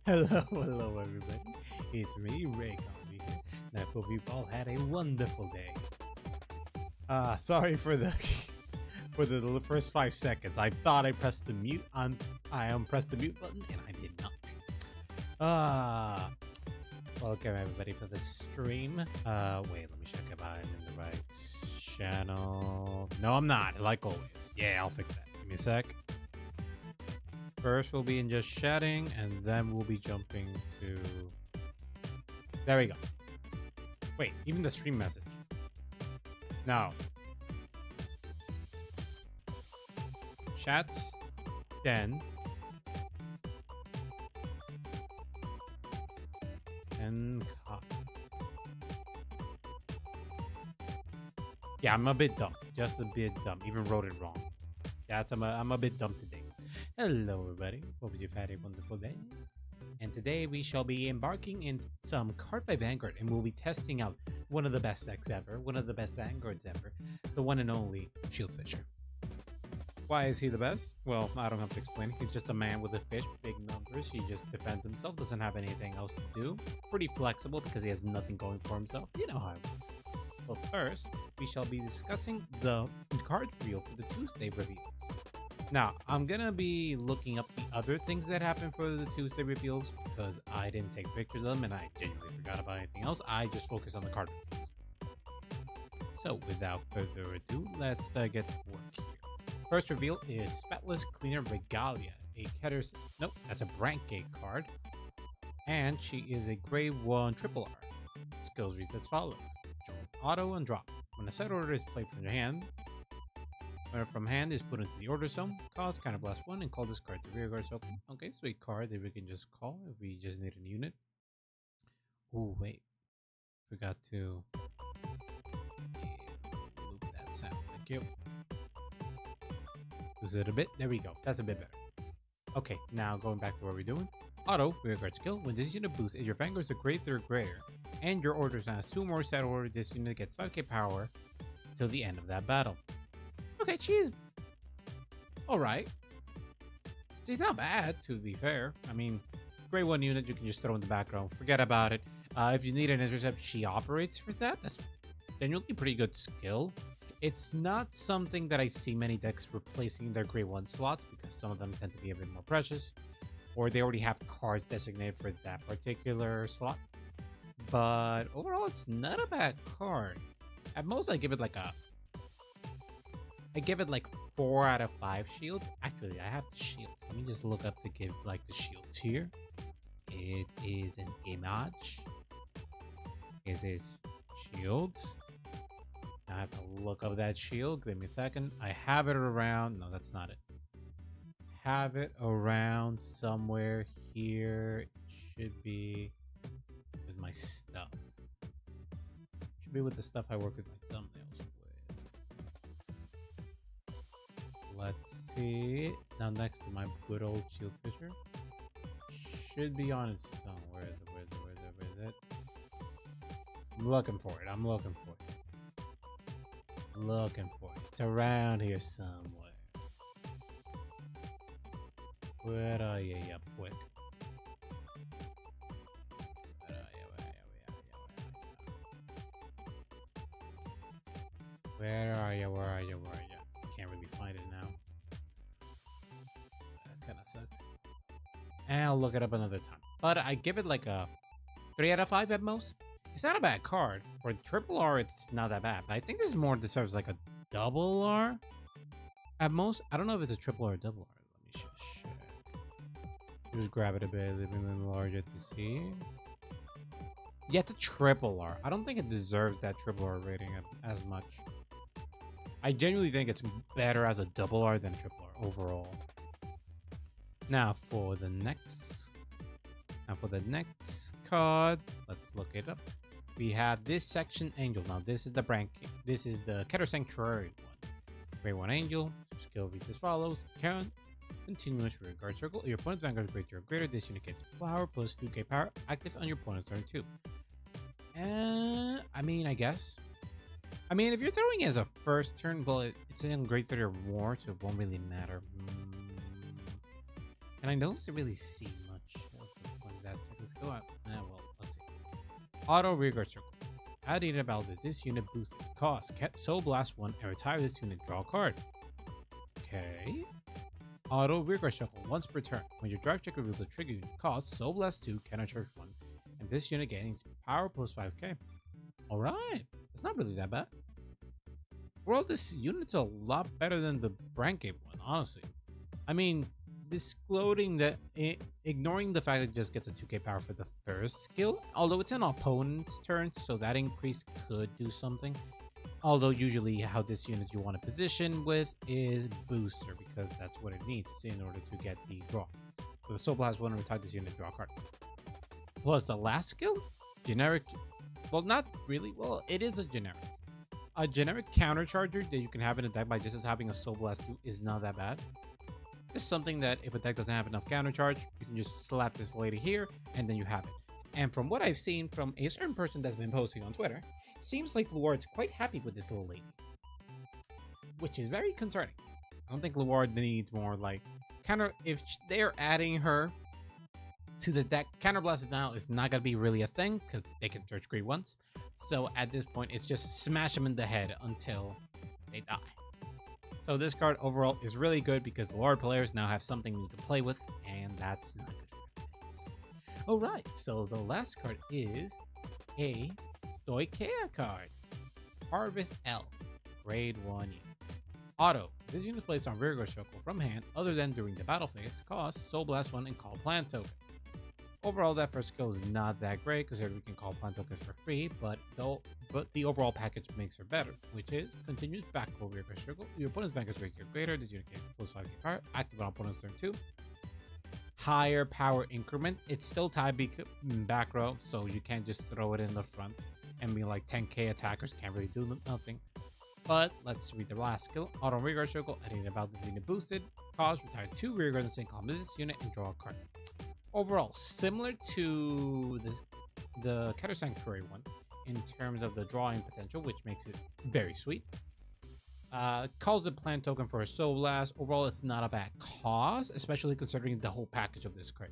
Hello, everybody. It's me, Ray-KonVT here, and I hope you've all had a wonderful day. Sorry for the for the first 5 seconds. I thought I pressed the mute on. I pressed the mute button, and I did not. Welcome everybody to the stream. Wait, let me check if I'm in the right channel. No, I'm not. Like always. Yeah, I'll fix that. Give me a sec. First, we'll be in just chatting, and then we'll be jumping to... There we go. Wait, even the stream message. No. Chats. Then. And... Yeah, I'm a bit dumb. Just a bit dumb. Even wrote it wrong. I'm a bit dumb today. Hello everybody, hope you've had a wonderful day. And today we shall be embarking in some card by Vanguard, and we'll be testing out one of the best decks ever, one of the best Vanguards ever, the one and only Shieldfisher. Why is he the best? Well, I don't have to explain. He's just a man with a fish, big numbers. He just defends himself, doesn't have anything else to do. Pretty flexible because he has nothing going for himself. You know how it works. But first, we shall be discussing the card reveal for the Tuesday reveals. Now, I'm gonna be looking up the other things that happened for the Tuesday reveals because I didn't take pictures of them and I genuinely forgot about anything else. I just focused on the card reveals. So, without further ado, let's get to work here. First reveal is Spetless Cleaner Regalia, a Ketter's... Nope, that's a Brankgate card. And she is a Grey 1 triple R. Skills reads as follows. Auto and drop. When a set order is played from your hand, when from hand is put into the order zone, cause counterblast 1 and call this card to rear guard token. Okay, so a card that we can just call if we just need a unit. Oh wait, forgot to loop that sound. Thank you. Lose it a bit. There we go. That's a bit better. Okay, now going back to what we're doing. Auto rear guard skill. When this unit boosts, if your Vanguard's a grade 3 or greater, and your order has 2 more set order, this unit gets 5k power till the end of that battle. Okay, she's alright. She's not bad, to be fair. I mean, grade 1 unit you can just throw in the background. Forget about it. If you need an intercept, she operates for that. That's genuinely pretty good skill. It's not something that I see many decks replacing their grade 1 slots because some of them tend to be a bit more precious. Or they already have cards designated for that particular slot. But overall, it's not a bad card. At most, I give it like 4 out of 5 shields. Actually, I have the shields. Let me just look up to give like the shields here. It is an image. It is shields. I have to look up that shield. Give me a second. I have it around. No, that's not it. Have it around somewhere here. It should be with my stuff. Should be with the stuff I work with my thumbnails with. Let's see. Now next to my good old Shieldfisher. Should be on its own. Where is it? Where is it? Where is it? Where is it? I'm looking for it. I'm looking for it. I'm looking for it. It's around here somewhere. Where are you, you quick? Where are you? Where are you? Where are you? Can't really find it now. That kind of sucks. And I'll look it up another time. But I give it like a 3 out of 5 at most. It's not a bad card. For triple R, it's not that bad. But I think this more deserves like a double R at most. I don't know if it's a triple or a double R. Let me just check. Just grab it a bit, leave it a little larger to see. Yeah, it's a triple R. I don't think it deserves that triple R rating as much. I genuinely think it's better as a double R than triple R overall. Now for the next card, let's look it up. We have this section Angel. Now this is the Keter Sanctuary one. Grade 1 Angel. Skill reads as follows. Continuous rear guard circle. If your opponent's Vanguard is grade 2 or greater, this unit gets power plus 2k power active on your opponent's turn 2. I mean, I guess. I mean, if you're throwing it as a first turn, well, it's in grade 3 or more, so it won't really matter. And I don't really see much of the point let's go out. Well, let's see. Auto rearguard circle. Adding about this unit boosted cost. Soul Blast 1 and retire this unit. Draw a card. Okay. Auto rearguard circle. Once per turn. When your drive check reveals a trigger unit cost, Soul Blast 2, counter charge 1. And this unit gains power plus 5k. Alright. It's not really that bad. Well, this unit's a lot better than the Brandcape one, honestly. I mean, disclosing that, ignoring the fact that it just gets a 2k power for the first skill, although it's an opponent's turn, so that increase could do something. Although usually how this unit you want to position with is booster, because that's what it needs in order to get the draw. So the Soul Blast 1 retire this unit, draw a card. Plus the last skill, generic, well, not really, well, it is a generic. A generic counter charger that you can have in a deck by just as having a Soul Blast 2 is not that bad. It's something that if a deck doesn't have enough counter charge, you can just slap this lady here and then you have it. And from what I've seen from a certain person that's been posting on Twitter, it seems like Luard's quite happy with this little lady, which is very concerning. I don't think Luard needs more like counter. If they're adding her to the deck, counter blast now is not gonna be really a thing because they can search grade once. So at this point, it's just smash them in the head until they die. So this card overall is really good because the Luard players now have something new to play with, and that's not good for defense. Alright, so the last card is a Stoicheia card. Harvest Elf, grade 1 unit. Auto. This unit is placed on rearguard circle from hand other than during the battle phase. Cost Soul Blast 1 and call plant token. Overall, that first skill is not that great considering we can call plant tokens for free, but the overall package makes her better, which is continues back over your circle. Your opponent's Vanguard raise your greater. This unit gains plus 5k power. Active on opponent's turn 2. Higher power increment. It's still tied back row, so you can't just throw it in the front and be like 10k attackers. Can't really do nothing. But let's read the last skill. Auto rearguard circle. Adding about this unit boosted. Cost retire 2 rearguard in the same column as this unit and draw a card. Overall, similar to the Keter Sanctuary one in terms of the drawing potential, which makes it very sweet. Calls a plant token for a Soul Blast. Overall, it's not a bad cost, especially considering the whole package of this card.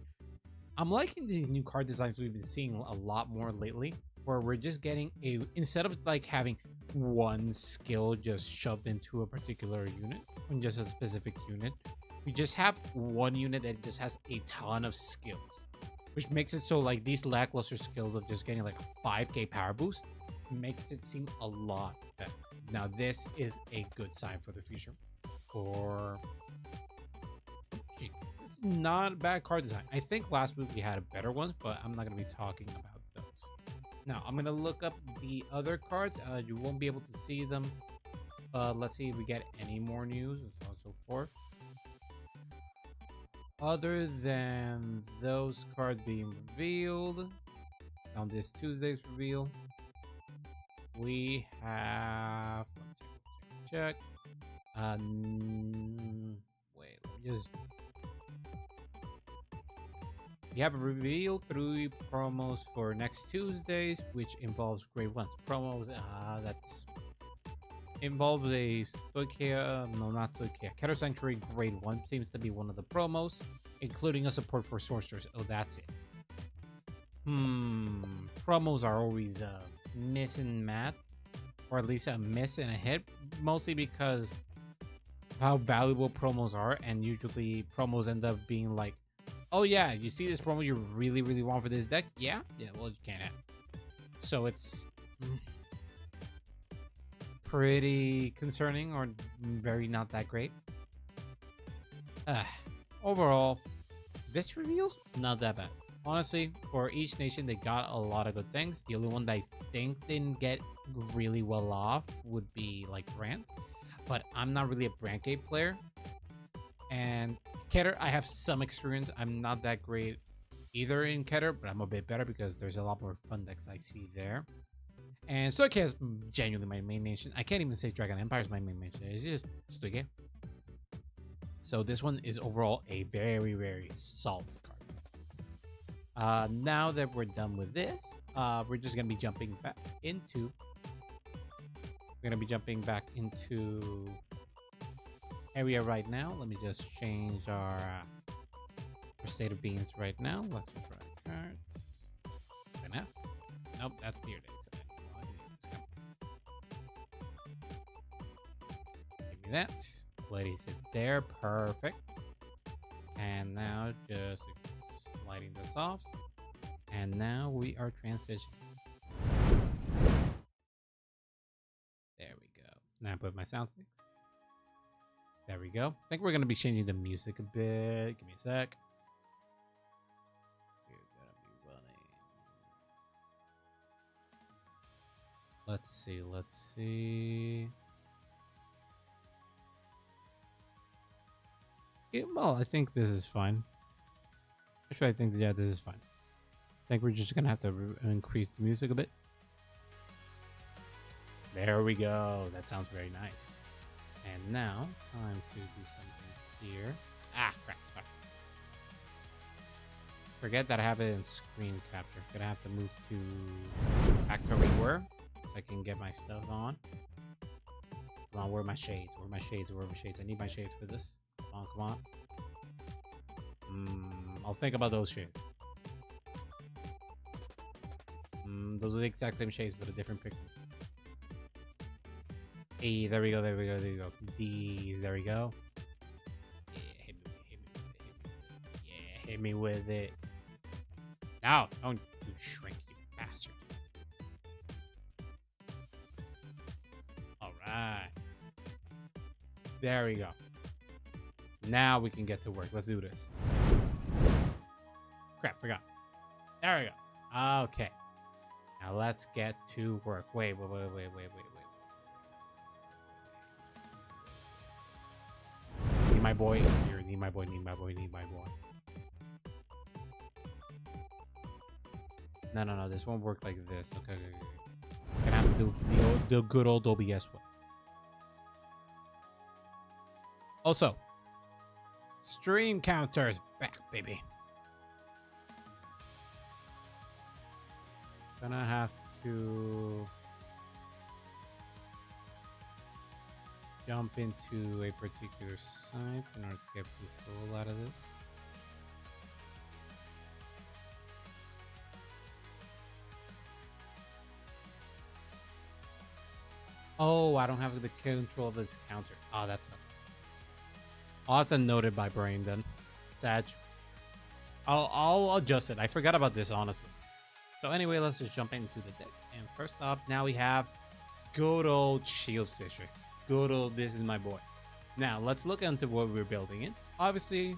I'm liking these new card designs we've been seeing a lot more lately, where we're just getting instead of like having one skill just shoved into a particular unit, and just a specific unit, we just have one unit that just has a ton of skills, which makes it so like these lackluster skills of just getting like a 5k power boost makes it seem a lot better. Now this is a good sign for the future. It's not a bad card design. I think last week we had a better one, but I'm not going to be talking about those. Now I'm going to look up the other cards. You won't be able to see them, but let's see if we get any more news and so on and so forth. Other than those cards being revealed on this Tuesday's reveal, we have, check. Wait, let me just. We have revealed 3 promos for next Tuesdays, which involves grade 1s. Promos, that's involves a Stoicheia, no, not Stoicheia, Keter Sanctuary grade 1 seems to be one of the promos, including a support for sorcerers. Oh, that's it. Promos are always miss and mat, or at least a miss and a hit, mostly because of how valuable promos are, and usually promos end up being like, oh yeah, you see this promo you really, really want for this deck? Yeah, well, you can't have it. So it's pretty concerning, or very not that great. Overall, this reveal's not that bad. Honestly, for each nation, they got a lot of good things. The only one that I think didn't get really well off would be like Brand, but I'm not really a Brandcape player. And Keter, I have some experience. I'm not that great either in Keter, but I'm a bit better because there's a lot more fun decks I see there. And Stoicheia is genuinely my main nation. I can't even say Dragon Empire is my main nation. It's just Stoicheia. So this one is overall a very, very solid card. Now that we're done with this, we're just gonna be jumping back into. We're gonna be jumping back into area right now. Let me just change our state of beings right now. Let's just write cards. Nope, that's tier days. Give me that. Place it there. Perfect. And now just sliding this off. And now we are transitioning. There we go. Now I put my sound sticks. There we go. I think we're going to be changing the music a bit. Give me a sec. We're going to be running. Let's see. Let's see. Yeah, well, I think this is fine. Actually, I think, yeah, this is fine. I think we're just going to have to increase the music a bit. There we go. That sounds very nice. And now, time to do something here. Ah, crap. Forget that I have it in screen capture. Gonna have to move to back to where we were so I can get my stuff on. Come on, where are my shades? Where are my shades? Where are my shades? I need my shades for this. Come on. I'll think about those shades. Those are the exact same shades, but a different pigment. Hey, there we go. These, there we go. Yeah, hit me with it. No, don't you shrink, you bastard. All right. There we go. Now we can get to work. Let's do this. Crap, forgot. There we go. Okay. Now let's get to work. Wait. Need my boy. Here, need my boy. No. This won't work like this. Okay. Gonna have to do the good old OBS way. Also, stream counters back, baby. Gonna have to jump into a particular site in order to get control out of this. Oh, I don't have the control of this counter. Oh, that sucks. I'll have to note it by brain then. Sag. I'll adjust it. I forgot about this, honestly. So anyway, let's just jump into the deck. And first off, now we have good old Shieldfisher. Good old, this is my boy. Now, let's look into what we're building in. Obviously,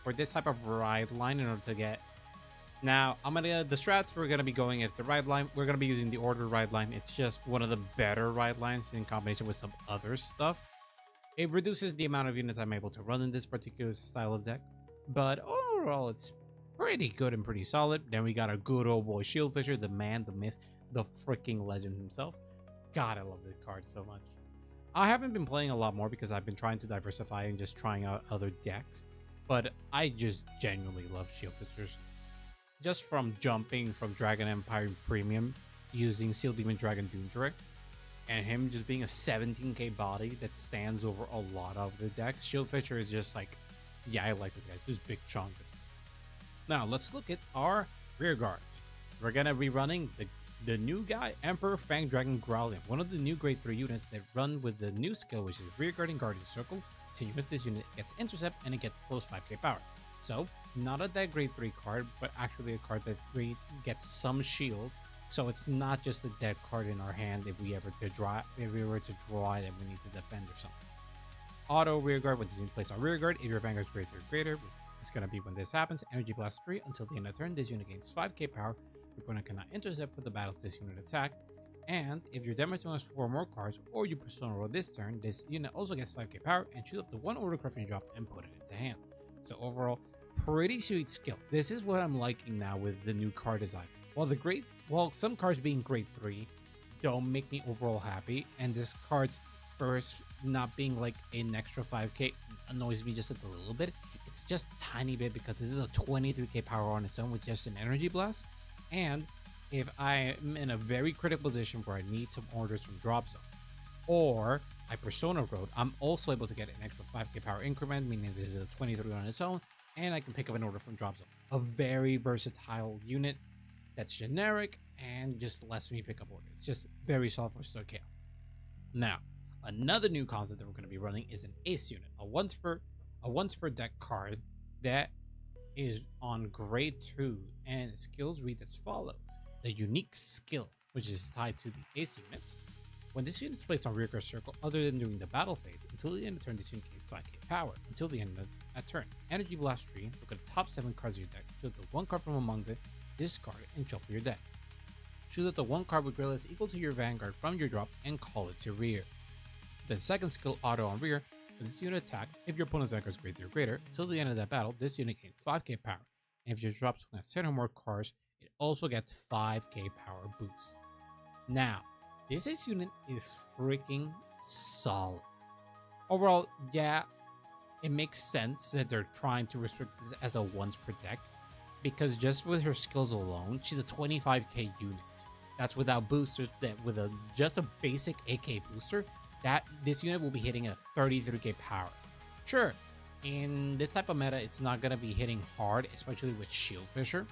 for this type of ride line in order to get... Now, the strats we're going to be going at the ride line. We're going to be using the order ride line. It's just one of the better ride lines in combination with some other stuff. It reduces the amount of units I'm able to run in this particular style of deck. But overall, it's pretty good and pretty solid. Then we got our good old boy Shieldfisher, the man, the myth, the freaking legend himself. God, I love this card so much. I haven't been playing a lot more because I've been trying to diversify and just trying out other decks. But I just genuinely love Shieldfishers. Just from jumping from Dragon Empire Premium using Seal Demon Dragon Doomdrake, and him just being a 17k body that stands over a lot of the decks. Shieldfisher is just like, yeah, I like this guy. Just big chungus. Now, let's look at our rear guards. We're going to be running the new guy, Emperor Fang Dragon Growlin, one of the new grade 3 units that run with the new skill, which is Rear Guarding Guardian Circle. To use this unit, it gets Intercept and it gets plus 5k power. So, not a that grade 3 card, but actually a card that gets some shield. So it's not just a dead card in our hand if we were to draw it and we need to defend or something. Auto rear guard, when you place on rear guard, if your Vanguard's grade 3 or greater, it's going to be when this happens, Energy Blast 3 until the end of turn. This unit gains 5k power. Your opponent cannot intercept for the battles this unit attack. And if your damage has 4 more cards or you persona roll this turn, this unit also gets 5k power and shoot up to 1 order card from your drop and put it into hand. So overall, pretty sweet skill. This is what I'm liking now with the new card design. While some cards being grade 3 don't make me overall happy, and this card's first not being like an extra 5k annoys me just a little bit. It's just a tiny bit because this is a 23k power on its own with just an energy blast. And if I'm in a very critical position where I need some orders from drop zone, or I persona road, I'm also able to get an extra 5k power increment, meaning this is a 23 on its own, and I can pick up an order from drop zone. A very versatile unit. that's generic and just lets me pick up orders. It's just very solid for Stoicheo. Now, another new concept that we're going to be running is an ace unit, a once per deck card that is on grade 2, and its skills reads as follows. The unique skill, which is tied to the ace units. When this unit is placed on rear guard circle other than during the battle phase, until the end of turn, this unit gains 5k power until the end of that turn. Energy Blast Tree, look at the top 7 cards of your deck, choose the 1 card from among them, discard it, and shuffle your deck. Choose that the 1 card with grid is equal to your Vanguard from your drop and call it to rear. Then second skill, Auto on Rear. When this unit attacks, if your opponent's Vanguard is grade 3 or greater, until the end of that battle, this unit gains 5k power. And if your drop has 10 or more cards, it also gets 5k power boost. Now, this ace unit is freaking solid. Overall, yeah, it makes sense that they're trying to restrict this as a once per deck, because just with her skills alone, she's a 25k unit. That's without boosters. That with just a basic AK booster, that this unit will be hitting at 33k power. Sure, in this type of meta, it's not gonna be hitting hard, especially with Shieldfisher.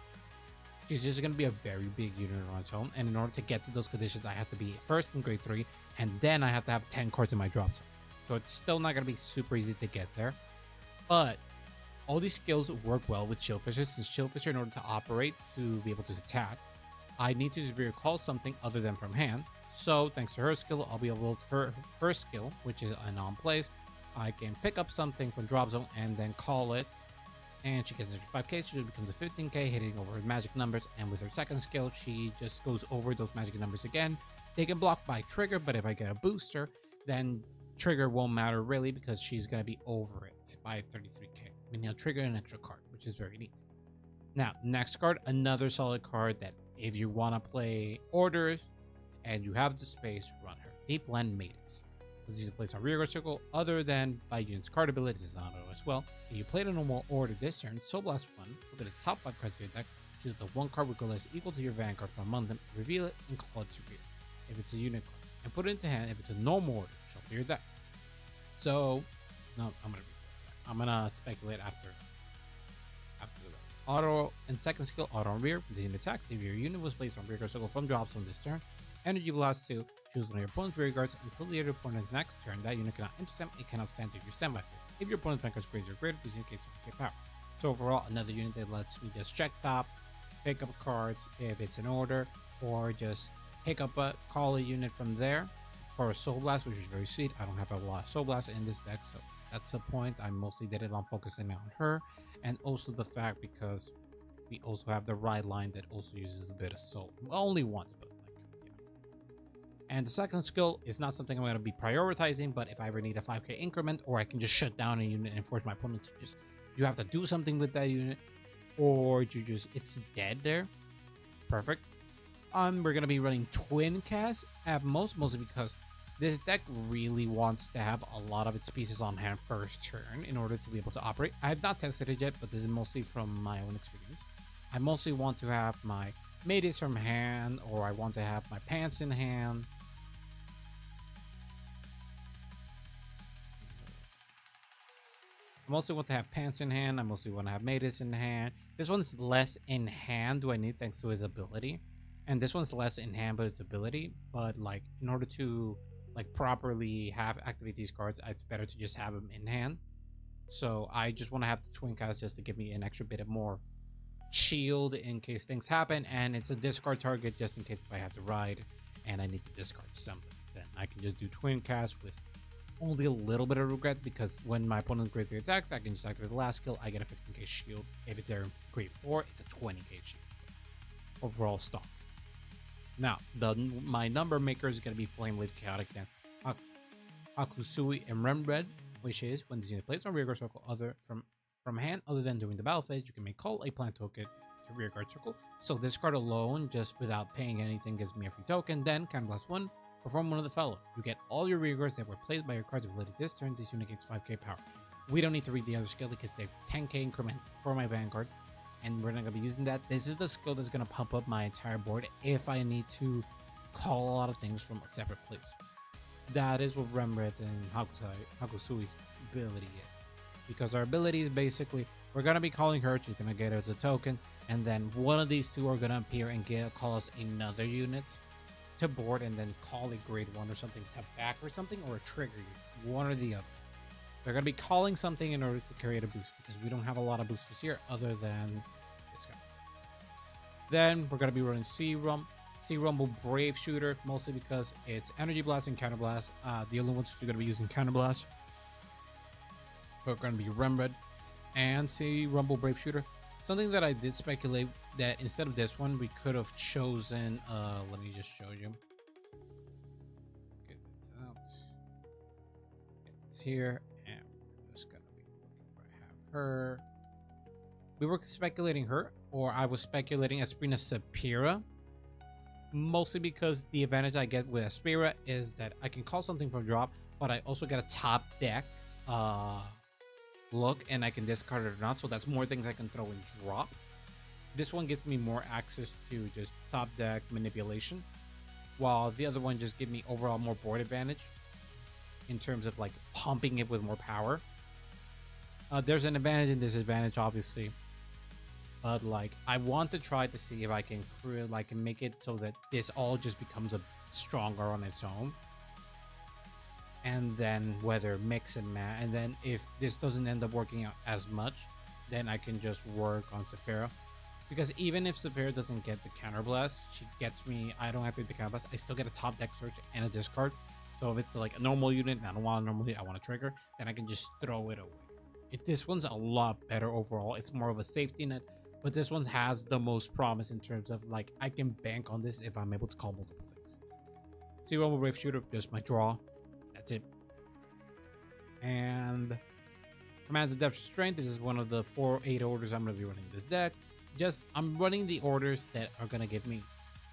She's just gonna be a very big unit on its own, and in order to get to those conditions, I have to be first in grade 3, and then I have to have 10 cards in my drop zone. So it's still not gonna be super easy to get there, but all these skills work well with Shieldfisher, since Shieldfisher, in order to operate, to be able to attack, I need to just recall something other than from hand. So thanks to her skill, I'll be able to her skill, which is an on place, I can pick up something from drop zone and then call it, and she gets 5k, she becomes a 15k, hitting over magic numbers. And with her second skill, she just goes over those magic numbers again. They can block by trigger, but if I get a booster, then trigger won't matter really, because she's going to be over it by 33k, meaning I'll trigger an extra card, which is very neat. Now, next card, another solid card that if you want to play orders and you have the space, run her. Deep Land Maidens. This is placed on rear guard circle other than by unit's card abilities is not auto as well. If you play a normal order this turn, Soul Blast 1, look at the top 5 cards of your deck, choose the 1 card with grid equal to your Vanguard from among them, reveal it, and call it to rear if it's a unit card, and put it into hand if it's a normal order, shuffle your deck. So, no, I'm gonna speculate after the rest. Auto and second skill, Auto on Rear. This unit attack, if your unit was placed on rear guard circle from drops on this turn, Energy Blast 2, choose one of your opponent's rear guards until the other opponent's next turn. That unit cannot enter them, it cannot stand to your standby phase. If your opponent's Vanguard's grades are greater, this unit gets 2k power. So overall, another unit that lets me just check top, pick up cards if it's an order, or just pick up call a unit from there for a Soul Blast, which is very sweet. I don't have a lot of Soul Blast in this deck, so that's a point. I mostly did it on focusing on her, and also the fact because we also have the ride line that also uses a bit of soul. Well, only once, but like, yeah. And the second skill is not something I'm going to be prioritizing, but if I ever need a 5k increment, or I can just shut down a unit and force my opponent to just, you have to do something with that unit, or you just, it's dead there. Perfect. We're going to be running Twin Cast at mostly because this deck really wants to have a lot of its pieces on hand first turn in order to be able to operate. I have not tested it yet, but this is mostly from my own experience. I mostly want to have my Maidens from hand, or I want to have my Pants in hand. I mostly want to have Pants in hand. I mostly want to have Maidens in hand. This one's less in hand, do I need, thanks to his ability. And this one's less in hand, but its ability. But like, in order to like properly activate these cards, it's better to just have them in hand. So I just want to have the Twin Cast just to give me an extra bit of more shield in case things happen, and it's a discard target just in case if I have to ride and I need to discard something. Then I can just do Twin Cast with only a little bit of regret, because when my opponent grade 3 attacks, I can just activate the last skill, I get a 15k shield. If it's there grade 4, it's a 20k shield. Overall stock. Now, my number maker is going to be Flame Blade, Chaotic Dance, Hakusui, and Rembred, which is when this unit plays on rear guard circle from hand other than during the battle phase, you can make call a plant token to rear guard circle. So this card alone, just without paying anything, gives me a free token. Then, Can Blast 1, perform one of the following. You get all your rear guards that were placed by your cards related this turn. This unit gets 5k power. We don't need to read the other skill because they're 10k increment for my Vanguard, and we're not going to be using that. This is the skill that's going to pump up my entire board if I need to call a lot of things from separate places. That is what Rembrandt and Hakusui's ability is. Because our ability is basically We're gonna be calling her. She's gonna get us a token, and then one of these two are gonna appear and call us another unit to board, and then call a grade 1 or something to back or something, or a trigger unit, one or the other. They're gonna be calling something in order to create a boost because we don't have a lot of boosters here other than this guy. Then we're gonna be running Sea Rumble Brave Shooter, mostly because it's Energy Blast and Counter Blast. The only ones we're gonna be using Counter Blast. We're gonna be Remred and Sea Rumble Brave Shooter. Something that I did speculate that instead of this one, we could have chosen. Let me just show you. Get this out. Get this here, and we're just gonna be looking where I have her. We were speculating her, or I was speculating Asprina Sapira. Mostly because the advantage I get with Aspira is that I can call something from drop, but I also get a top deck look, and I can discard it or not. So that's more things I can throw in drop. This one gives me more access to just top deck manipulation, while the other one just gives me overall more board advantage in terms of like pumping it with more power. There's an advantage and disadvantage, obviously. But like, I want to try to see if I can make it so that this all just becomes a stronger on its own, and then whether mix and match. And then if this doesn't end up working out as much, then I can just work on Sapphira, because even if Sapphira doesn't get the counter blast, she gets me. I don't have to get the counter blast. I still get a top deck search and a discard. So if it's like a normal unit and I don't want a normal unit, I want to trigger, then I can just throw it away. This one's a lot better overall. It's more of a safety net. But this one has the most promise in terms of like I can bank on this if I'm able to call multiple things. Sea Rumble Brave Shooter, just my draw. That's it. And Commands of Depth Strength. This is one of the 4-8 orders I'm going to be running this deck. I'm running the orders that are going to give me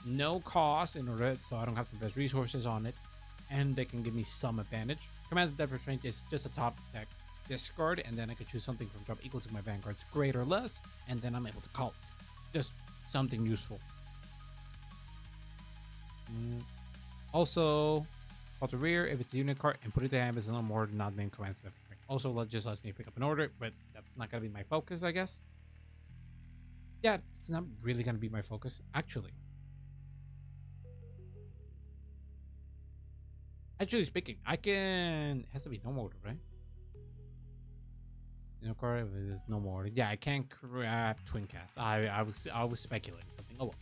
no cost in order, so I don't have to invest resources on it, and they can give me some advantage. Commands of Depth Strength is just a top deck discard, and then I could choose something from drop equal to my Vanguard's grade or less, and then I'm able to call it. Just something useful. Also, call to rear if it's a unit card and put it to hand. It's no more than not named command. Also, just lets me pick up an order, but that's not gonna be my focus, I guess. Yeah, it's not really gonna be my focus, actually. Actually speaking, I can. It has to be no order, right? No card is no more. Yeah, I can't grab twin cast. I was speculating something. Oh well.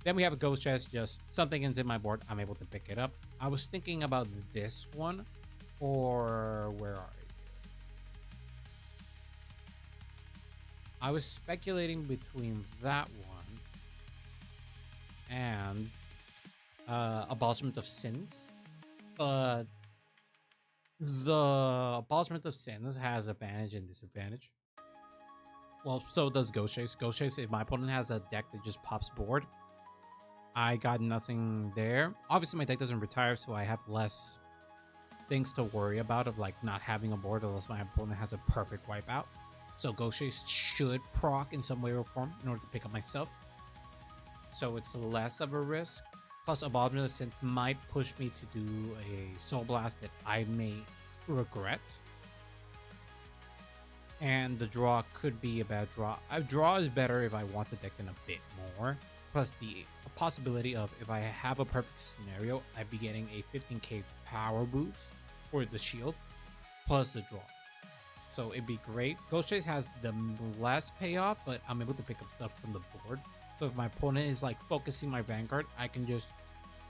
Then we have a ghost chest. Just something is in my board. I'm able to pick it up. I was thinking about this one, or where are you? I was speculating between that one and Abolishment of Sins, but the Abolishment of Sins has advantage and disadvantage. Well, so does Ghost Chase. Ghost Chase, if my opponent has a deck that just pops board, I got nothing there. Obviously, my deck doesn't retire, so I have less things to worry about of like not having a board unless my opponent has a perfect wipeout. So Ghost Chase should proc in some way or form in order to pick up myself. So it's less of a risk. Plus, Abolishment of Sins might push me to do a Soul Blast that I may regret. And the draw could be a bad draw. A draw is better if I want the deck in a bit more. Plus, the possibility of if I have a perfect scenario, I'd be getting a 15k power boost for the shield, plus the draw. So it'd be great. Ghost Chase has the less payoff, but I'm able to pick up stuff from the board. So if my opponent is like focusing my Vanguard, I can just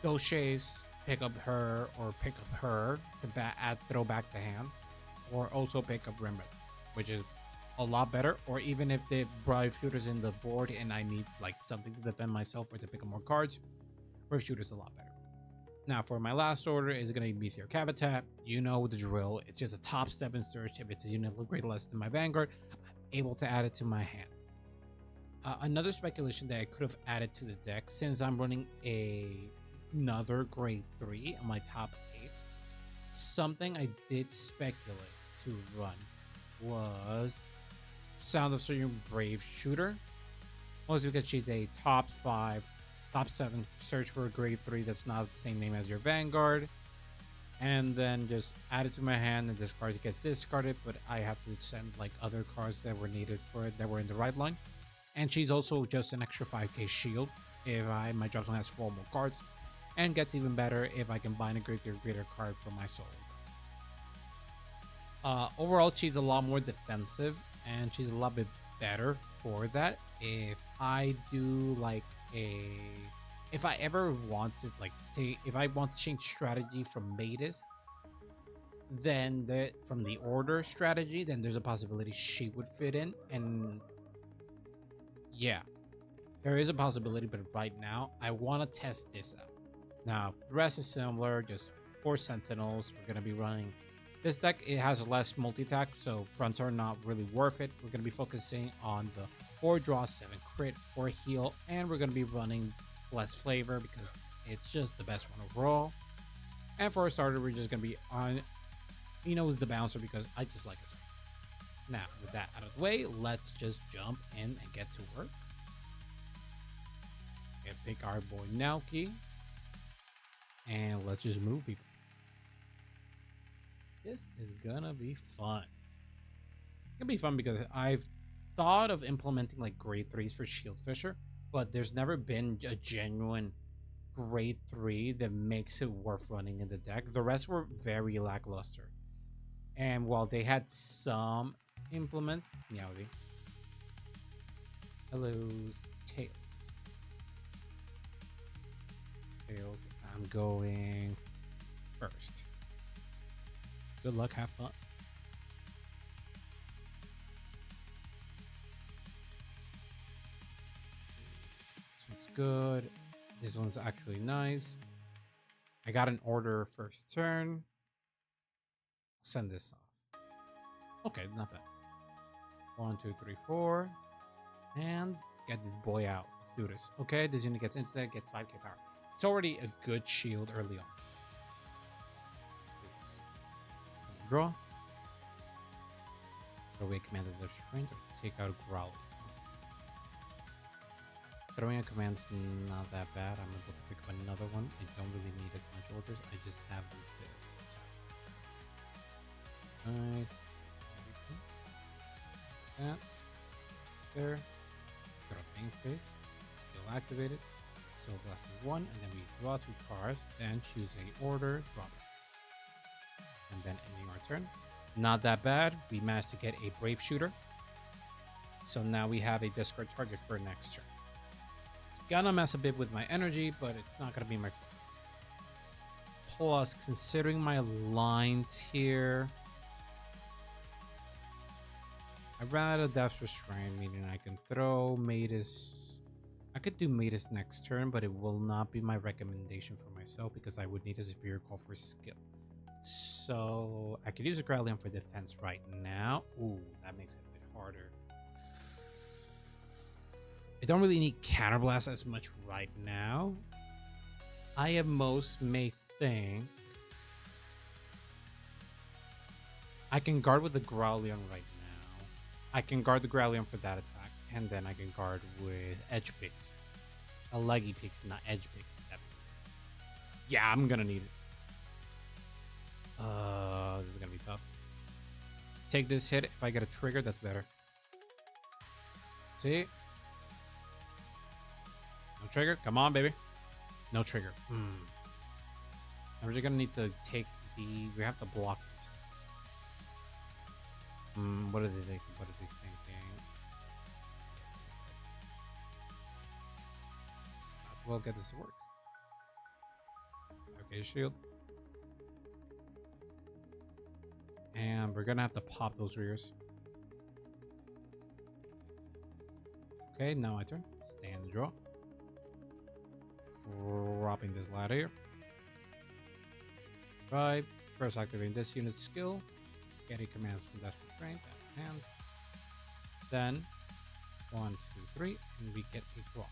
Ghost Chase, pick up her, or pick up her to throw back the hand, or also pick up Remnant, which is a lot better. Or even if the Brave Shooter's in the board and I need like something to defend myself or to pick up more cards, Brave Shooter's a lot better. Now for my last order is going to be Meteor Cavitat. You know the drill. It's just a top 7 search. If it's a unit grade less than my Vanguard, I'm able to add it to my hand. Another speculation that I could have added to the deck, since I'm running another grade 3 on my top 8, something I did speculate to run was Sound of Surgeon Brave Shooter. Mostly because she's a top 5, top 7 search for a grade 3 that's not the same name as your Vanguard. and then just add it to my hand, and this card gets discarded, but I have to send like other cards that were needed for it that were in the right line. And she's also just an extra 5k shield if my drop zone has 4 more cards, and gets even better if I combine a greater card from my soul. Overall, she's a lot more defensive, and she's a lot bit better for that. If I do like if I ever want to if I want to change strategy from Matis, then from the order strategy, then there's a possibility she would fit in, and yeah, there is a possibility. But right now, I want to test this out. Now, the rest is similar, just 4 Sentinels. We're gonna be running this deck. It has less multi-attack, so fronts are not really worth it. We're going to be focusing on the 4 draw, 7 crit, 4 heal, and we're going to be running less flavor because it's just the best one overall. And for a starter, we're just going to be on Eno's the bouncer because I just like it. Now, with that out of the way, let's just jump in and get to work. And pick our boy Naoki, and let's just move people. This is gonna be fun. It's gonna be fun because I've thought of implementing like grade 3s for Shieldfisher, but there's never been a genuine grade 3 that makes it worth running in the deck. The rest were very lackluster. And while they had some implements, Meowdy. Hello's Tails. Tails, I'm going first. Good luck, have fun. This one's good. This one's actually nice. I got an order first turn. Send this off. Okay, not bad. 1, 2, 3, 4. And get this boy out. Let's do this. Okay, this unit gets into that, gets 5k power. It's already a good shield early on. Draw. Throw away commands as their strength, or take out a growl. Throwing a command's not that bad. I'm able to pick up another one. I don't really need as much orders. I just have them to attack. Alright. That. There. Got a main phase. Skill activated. So blast is 1, and then we draw 2 cards, then choose a order, drop it. And then ending our turn. Not that bad. We managed to get a Brave Shooter. So now we have a discard target for next turn. It's gonna mess a bit with my energy, but it's not gonna be my focus. Plus, considering my lines here, I ran out of Death's Restraint, meaning I can throw Matis. I could do Matis next turn, but it will not be my recommendation for myself because I would need a Superior Call for skill. So I could use a Growlion for defense right now. Ooh, that makes it a bit harder. I don't really need Counterblast as much right now. I at most may think I can guard with the Growlion right now. I can guard the Growlion for that attack, and then I can guard with Edge Picks. A Leggy Picks, not Edge Picks. Yeah, I'm gonna need it. This is gonna be tough. Take this hit. If I get a trigger, that's better. See? No trigger? Come on, baby. No trigger. I'm really gonna need to take the... We have to block this. What are they thinking? What are they thinking? Might as well get this to work. Okay, shield. And we're gonna have to pop those rears. Okay, now my turn. Stay in the draw. Dropping this ladder here. Right. First activating this unit's skill. Getting commands from Death's Restraint and then 1, 2, 3, and we get a drop.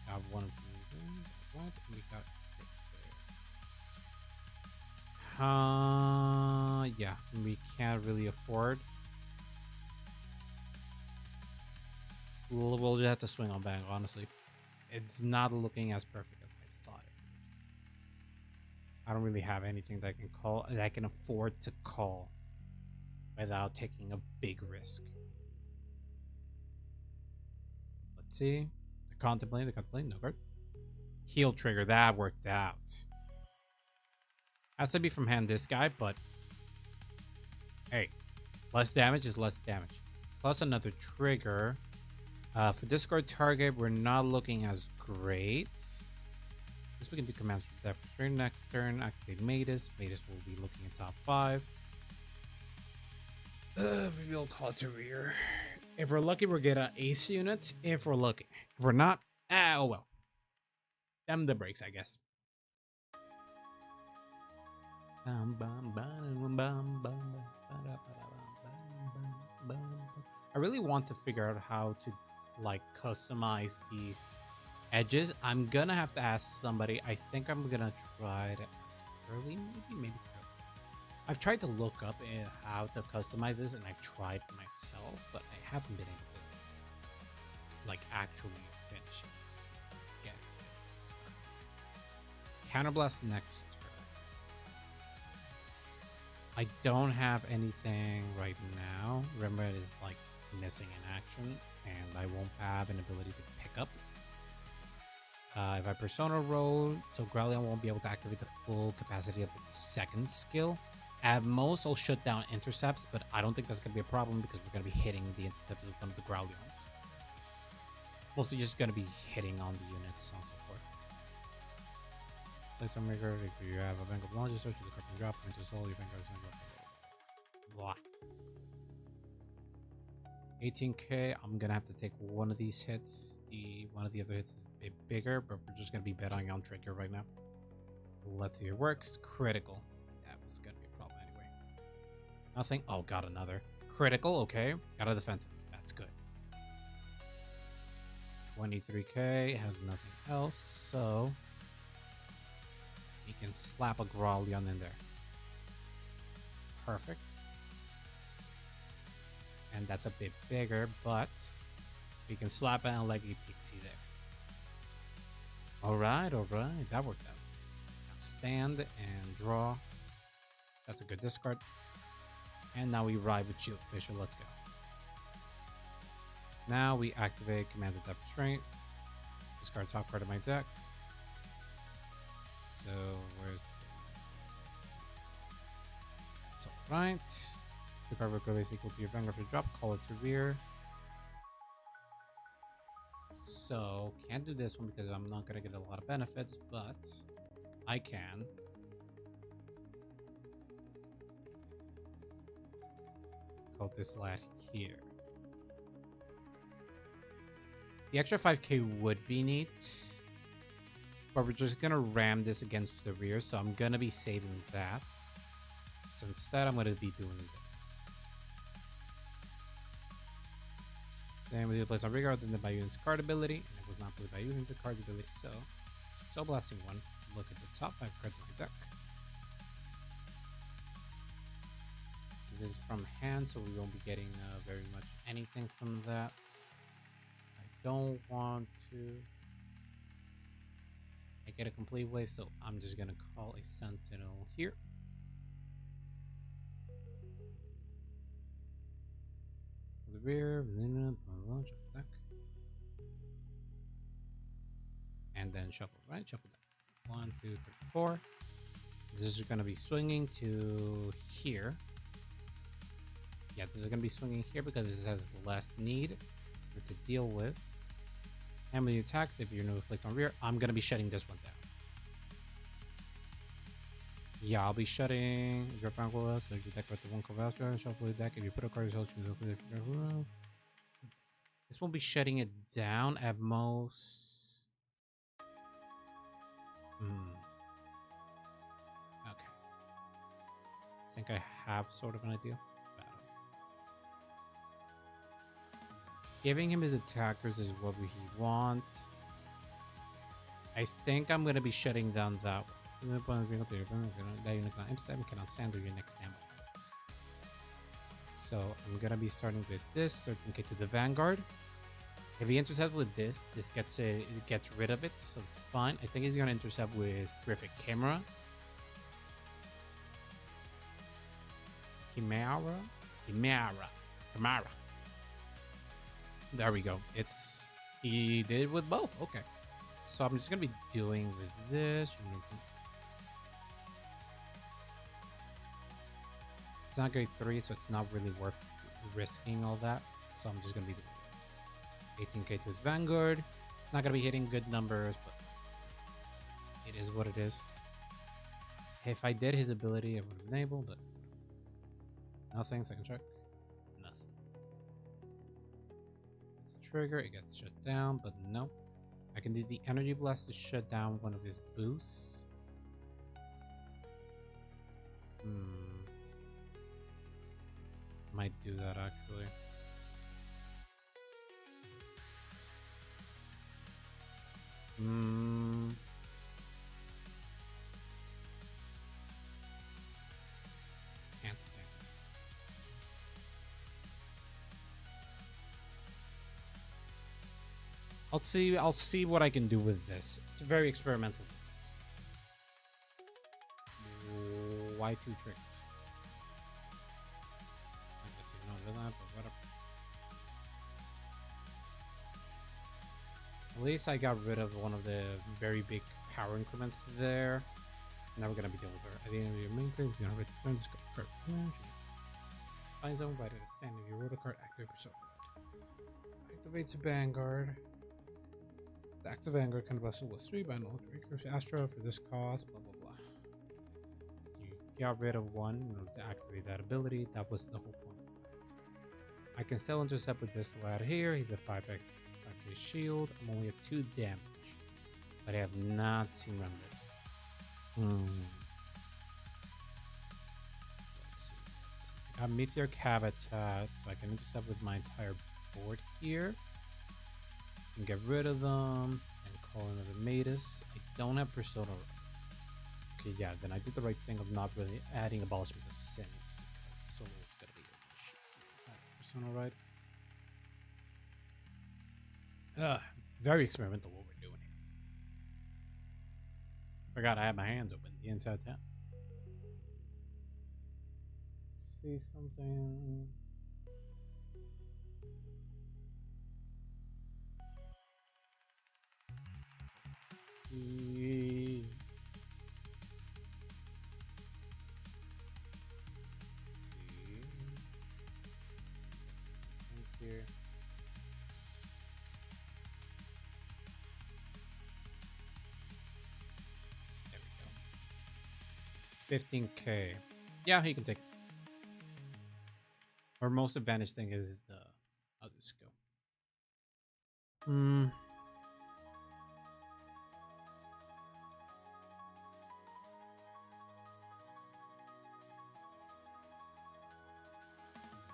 Have 1, 2, 3, and we got yeah, we can't really afford. We'll just have to swing on bang, honestly. It's not looking as perfect as I thought it I don't really have anything that I can call that I can afford to call without taking a big risk. Let's see. The contemplate, no guard. Heal trigger, that worked out. Has to be from hand this guy, but hey, less damage is less damage. Plus another trigger. For discard target, we're not looking as great. We can do commands for that for turn. Next turn, activate Matus. Matus will be looking at top 5. Maybe we'll call it to rear. If we're lucky, we'll get an ace unit. If we're lucky. If we're not, oh well. Them the breaks, I guess. I really want to figure out how to like customize these edges. I'm gonna have to ask somebody. I think I'm gonna try to ask Curly, maybe. I've tried to look up how to customize this, and I've tried myself, but I haven't been able to like actually finish it. Yeah. Counterblast next turn. I don't have anything right now. Remember, it is like missing in action, and I won't have an ability to pick up. If I Persona roll, so Growlithe won't be able to activate the full capacity of its second skill. At most, I'll shut down intercepts, but I don't think that's going to be a problem because we're going to be hitting the intercepts with one of the Growlions. Mostly just going to be hitting on the units and so forth. Place on Maker, if you have a Vanguard launcher, search the card and drop into soul, your Vanguard is going to drop. Blah. 18k, I'm going to have to take one of these hits. One of the other hits is a bit bigger, but we're just going to be betting on Trigger right now. Let's see if it works. Critical. That was going to be a problem anyway. Nothing. Oh, got another. Critical, okay. Got a defensive. That's good. 23k, has nothing else, so you can slap a Growlion in there. Perfect. And that's a bit bigger, but you can slap it and Leggy Pixie there. Alright, that worked out. Now stand and draw. That's a good discard. And now we ride with Shieldfisher. Let's go. Now we activate Commands of Depth Restraint. Discard top card of my deck. So where's it's alright. The card will is equal to your Vanguard for drop, call it to rear. So can't do this one because I'm not gonna get a lot of benefits, but I can. Call this lad here. The extra 5k would be neat, but we're just gonna ram this against the rear, so I'm gonna be saving that. So instead, I'm gonna be doing this. Then we do place on regard, then by using its card ability, and it was not played by using the card ability, so Soul Blasting 1. Look at the top 5 cards of my deck. This is from hand, so we won't be getting very much anything from that. I don't want to make it a complete waste, so I'm just gonna call a Sentinel here. The rear, launch of deck, and then shuffle. Right, shuffle deck. 1, 2, 3, 4. This is gonna be swinging to here. Yeah, this is gonna be swinging here because this has less need to deal with. And when you attack, if you're no placed on rear, I'm gonna be shutting this one down. Yeah, I'll be shutting your Vanguard, so you deck with the 1 Convalescent, shuffle the deck. If you put a card yourself, this won't be shutting it down at most. Okay. I think I have sort of an idea. Giving him his attackers is what we want. I think I'm going to be shutting down that one. That unit cannot stand your next damage. So I'm gonna be starting with this 13k to the Vanguard. If he intercepts with this gets rid of it, so it's fine. I think he's gonna intercept with Terrific Camera. Chimera. Chimera. There we go. He did it with both. Okay. So I'm just gonna be doing with this. It's not grade 3, so it's not really worth risking all that. So I'm just gonna be doing this. 18k to his Vanguard. It's not gonna be hitting good numbers, but it is what it is. If I did his ability, I would have enabled it. Nothing. Second check. Nothing. It's a trigger. It gets shut down, but no. I can do the energy blast to shut down one of his boosts. Might do that actually. Can't stand it. I'll see what I can do with this. It's very experimental. Why 2 triggers? I guess ignore that, but whatever. At least I got rid of one of the very big power increments there. Now we're gonna be dealing with her. At the end of your main phase, you're gonna return this card. Find zone by the stand of your rotor card, activate persona. Activates a Vanguard. The active Vanguard can vessel was 3 by an ultra recursive Astro for this cost, blah blah blah. You got rid of one in order to activate that ability. That was the whole point of it. I can still intercept with this lad here. He's a 5x shield. I'm only at 2 damage. But I have not seen remnant. Let's see. I got Meteoric Habitat, so I can intercept with my entire board here. And get rid of them and call another Matus. I don't have Persona. Okay, yeah, then I did the right thing of not really adding Abolishment of Sins, because Solo's gonna be an issue. Persona right. Very experimental what we're doing here. Forgot I had my hands open the entire time. Let's see something. Here. There we go. 15k. Yeah, he can take it. Our most advantage thing is the I'll just go.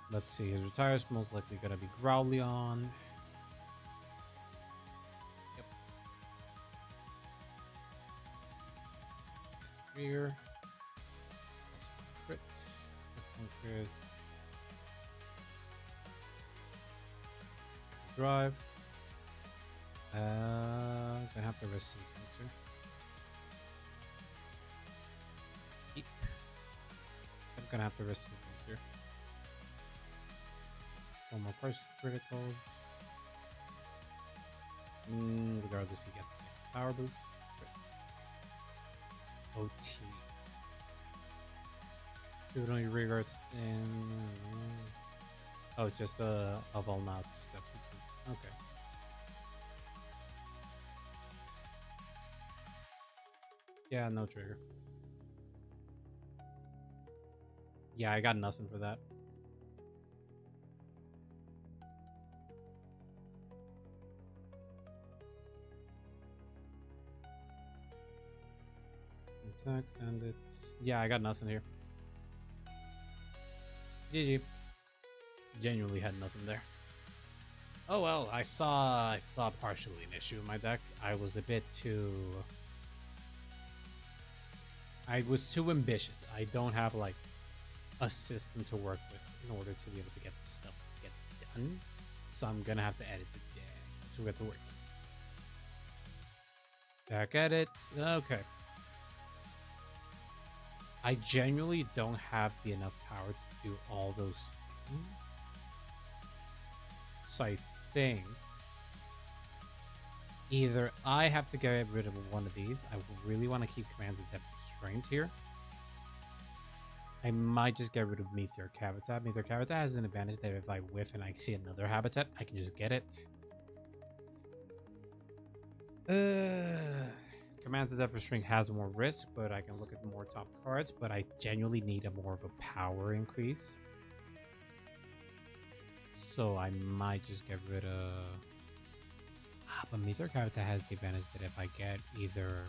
Let's see, his retires most likely gonna be Growlithe. Yep. Here. Crit. Crit. Drive. Gonna have to risk sequence here. Keep. I'm gonna have to risk sequence here. One more first critical. Regardless, he gets the power boost. OT. Even though you regards in. Oh, it's just a all now substitute. Okay. Yeah, no trigger. Yeah, I got nothing for that. Attacks and it's yeah, I got nothing here. GG. Genuinely had nothing there. Oh well, I saw partially an issue in my deck. I was too ambitious. I don't have like a system to work with in order to be able to get this stuff get done. So I'm gonna have to edit the deck to get to work. Back at it. Okay. I genuinely don't have the enough power to do all those things. So I think either I have to get rid of one of these. I really want to keep commands of depth restraint here. I might just get rid of Meteor Habitat. Meteor Habitat has an advantage that if I whiff and I see another habitat, I can just get it. Commands of Depth Restraint has more risk, but I can look at more top cards, but I genuinely need a more of a power increase. So I might just get rid of... but Meteor Habitat has the advantage that if I get either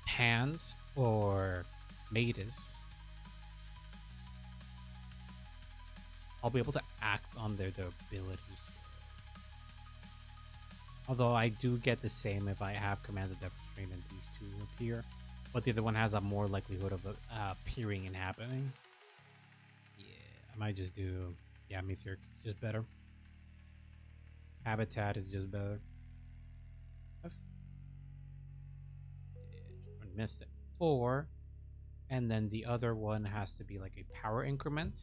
Pans or Matus, I'll be able to act on their abilities. Although I do get the same if I have Commands of Depth Restraint and these two appear. But the other one has a more likelihood of appearing and happening. Yeah, I might just do... Yeah, Meteor is just better. Habitat is just better. Yeah, just missed it. 4. And then the other one has to be like a power increment.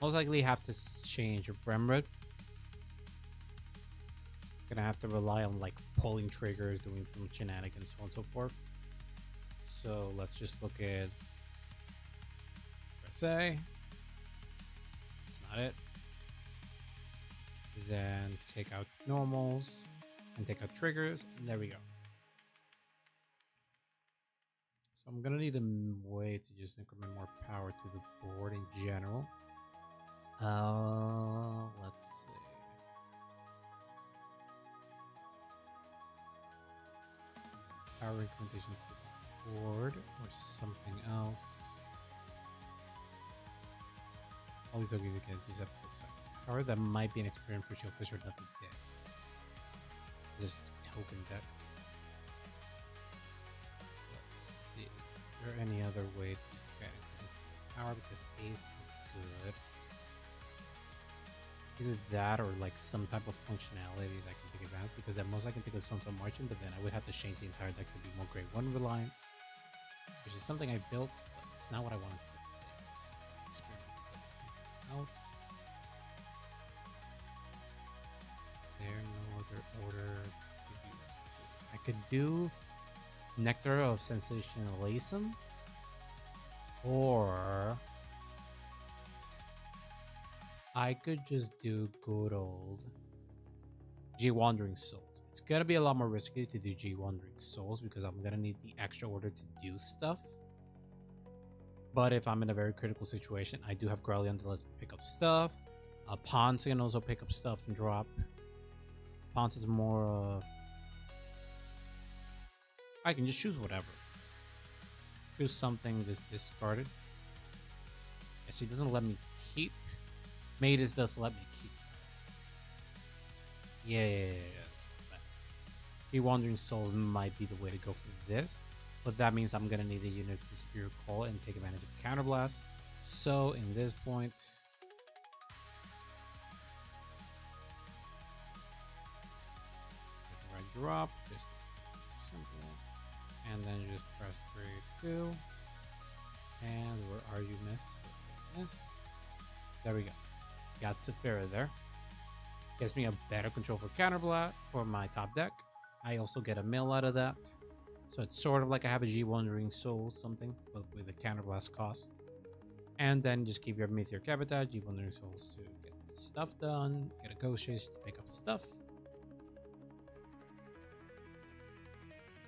Most likely have to change Remrod. Gonna have to rely on like pulling triggers, doing some shenanigans, so on and so forth. So let's just look at press A. That's not it. Then take out normals and take out triggers, and there we go. So I'm gonna need a way to just increment more power to the board in general. Let's see. Power incrementation to the board or something else. Always don't give you can use that power. That might be an experiment for Shieldfisher, nothing dead. This is token deck. Let's see. Is there any other way to use power? Because Ace is good. Either that or like some type of functionality that I can take advantage of, because at most I can take a Storm from Marching, but then I would have to change the entire deck to be more grade 1 reliant, which is something I built, but it's not what I wanted to experiment with. Something else. Is there no other order to do? I could do Nectar of Sensationalism, or I could just do good old G Wandering Souls. It's gonna be a lot more risky to do G Wandering Souls because I'm gonna need the extra order to do stuff. But if I'm in a very critical situation, I do have Grellion to let me pick up stuff. Ponce can also pick up stuff and drop. Ponce is more I can just choose whatever. Choose something just discarded. Actually, doesn't let me keep. Matus does let me keep. Yeah. The Wandering Souls might be the way to go for this, but that means I'm gonna need a unit to Superior Call and take advantage of Counterblast. So in this point, right drop, just simple, and then just press grade 2. And where are you, miss? There we go. Got Saphira there. Gives me a better control for Counterblast for my top deck. I also get a mill out of that. So it's sort of like I have a G Wandering Soul something, but with a Counterblast cost. And then just keep your Meteor Habitat, G Wandering Souls to get stuff done, get a Ghost Chase to pick up stuff.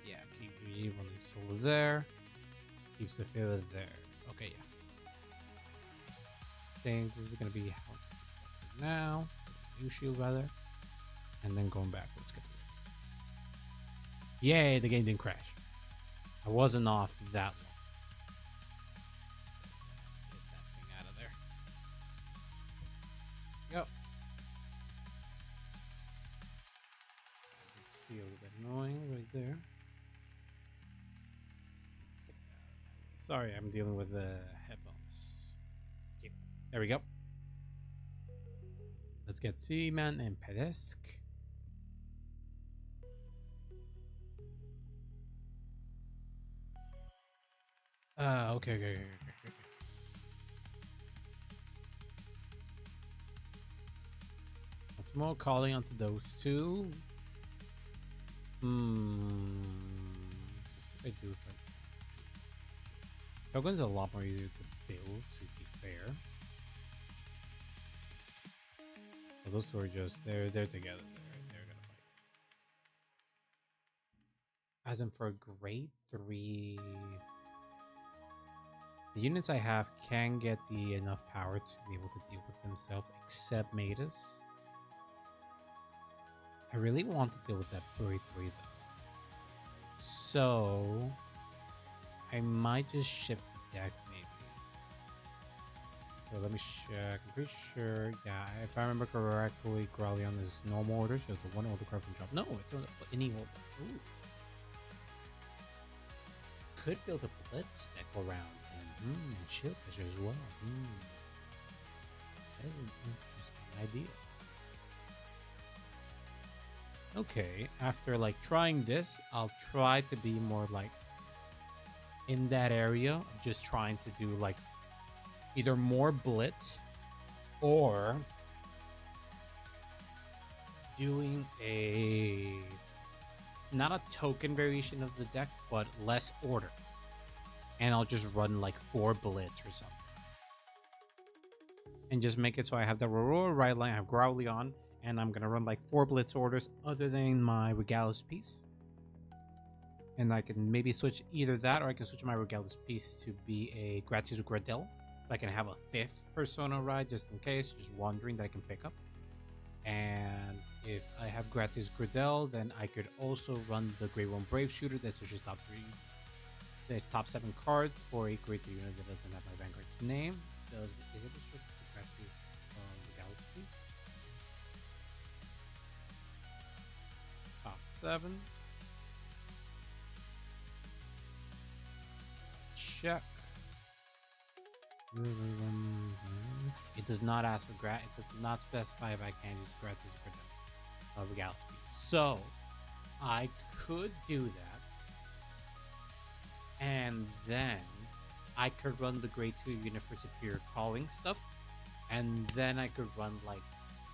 Yeah, keep your G Wandering Souls there. Keep Saphira there. Okay, yeah. I think this is going to be how now. New shield rather. And then going back. Let's get to it. Yay, the game didn't crash. I wasn't off that long. Get that thing out of there. Go. This feels a bit annoying right there. Sorry, I'm dealing with the headphones. Okay, there we go. Let's get Seaman and Pedesk. Okay. Let's more calling onto those two. What I do if Token's a lot more easier to build, to be fair. Well, those two are just they're together. They're gonna fight. As in for grade 3, the units I have can get the enough power to be able to deal with themselves, except Matus. I really want to deal with that grade 3 though. So I might just shift the deck maybe. So let me check. I'm pretty sure, yeah, if I remember correctly, Growlion is normal order, so it's a one order card from drop. No, it's any order. Ooh. Could build a blitz deck around him. And Shieldfisher as well. That is an interesting idea. Okay, after like trying this, I'll try to be more like in that area, just trying to do like either more blitz or doing a not a token variation of the deck, but less order. And I'll just run like 4 blitz or something. And just make it so I have the Aurora right line, I have Growlion, and I'm gonna run like 4 blitz orders other than my Regalis piece. And I can maybe switch either that, or I can switch my Regalis piece to be a Gratias Gradel. So I can have a 5th Persona ride just in case, just wondering that I can pick up. And if I have Gratias Gradel, then I could also run the Grade 1 Brave Shooter that switches top 3, the top 7 cards for a Grade 3 unit that doesn't have my Vanguard's name. Is it a switch to Gratias Regalis piece? Top 7. Check. It does not ask for it does not specify if I can use Gratias for the Regalis piece. So I could do that, and then I could run the grade 2 unit for superior calling stuff, and then I could run like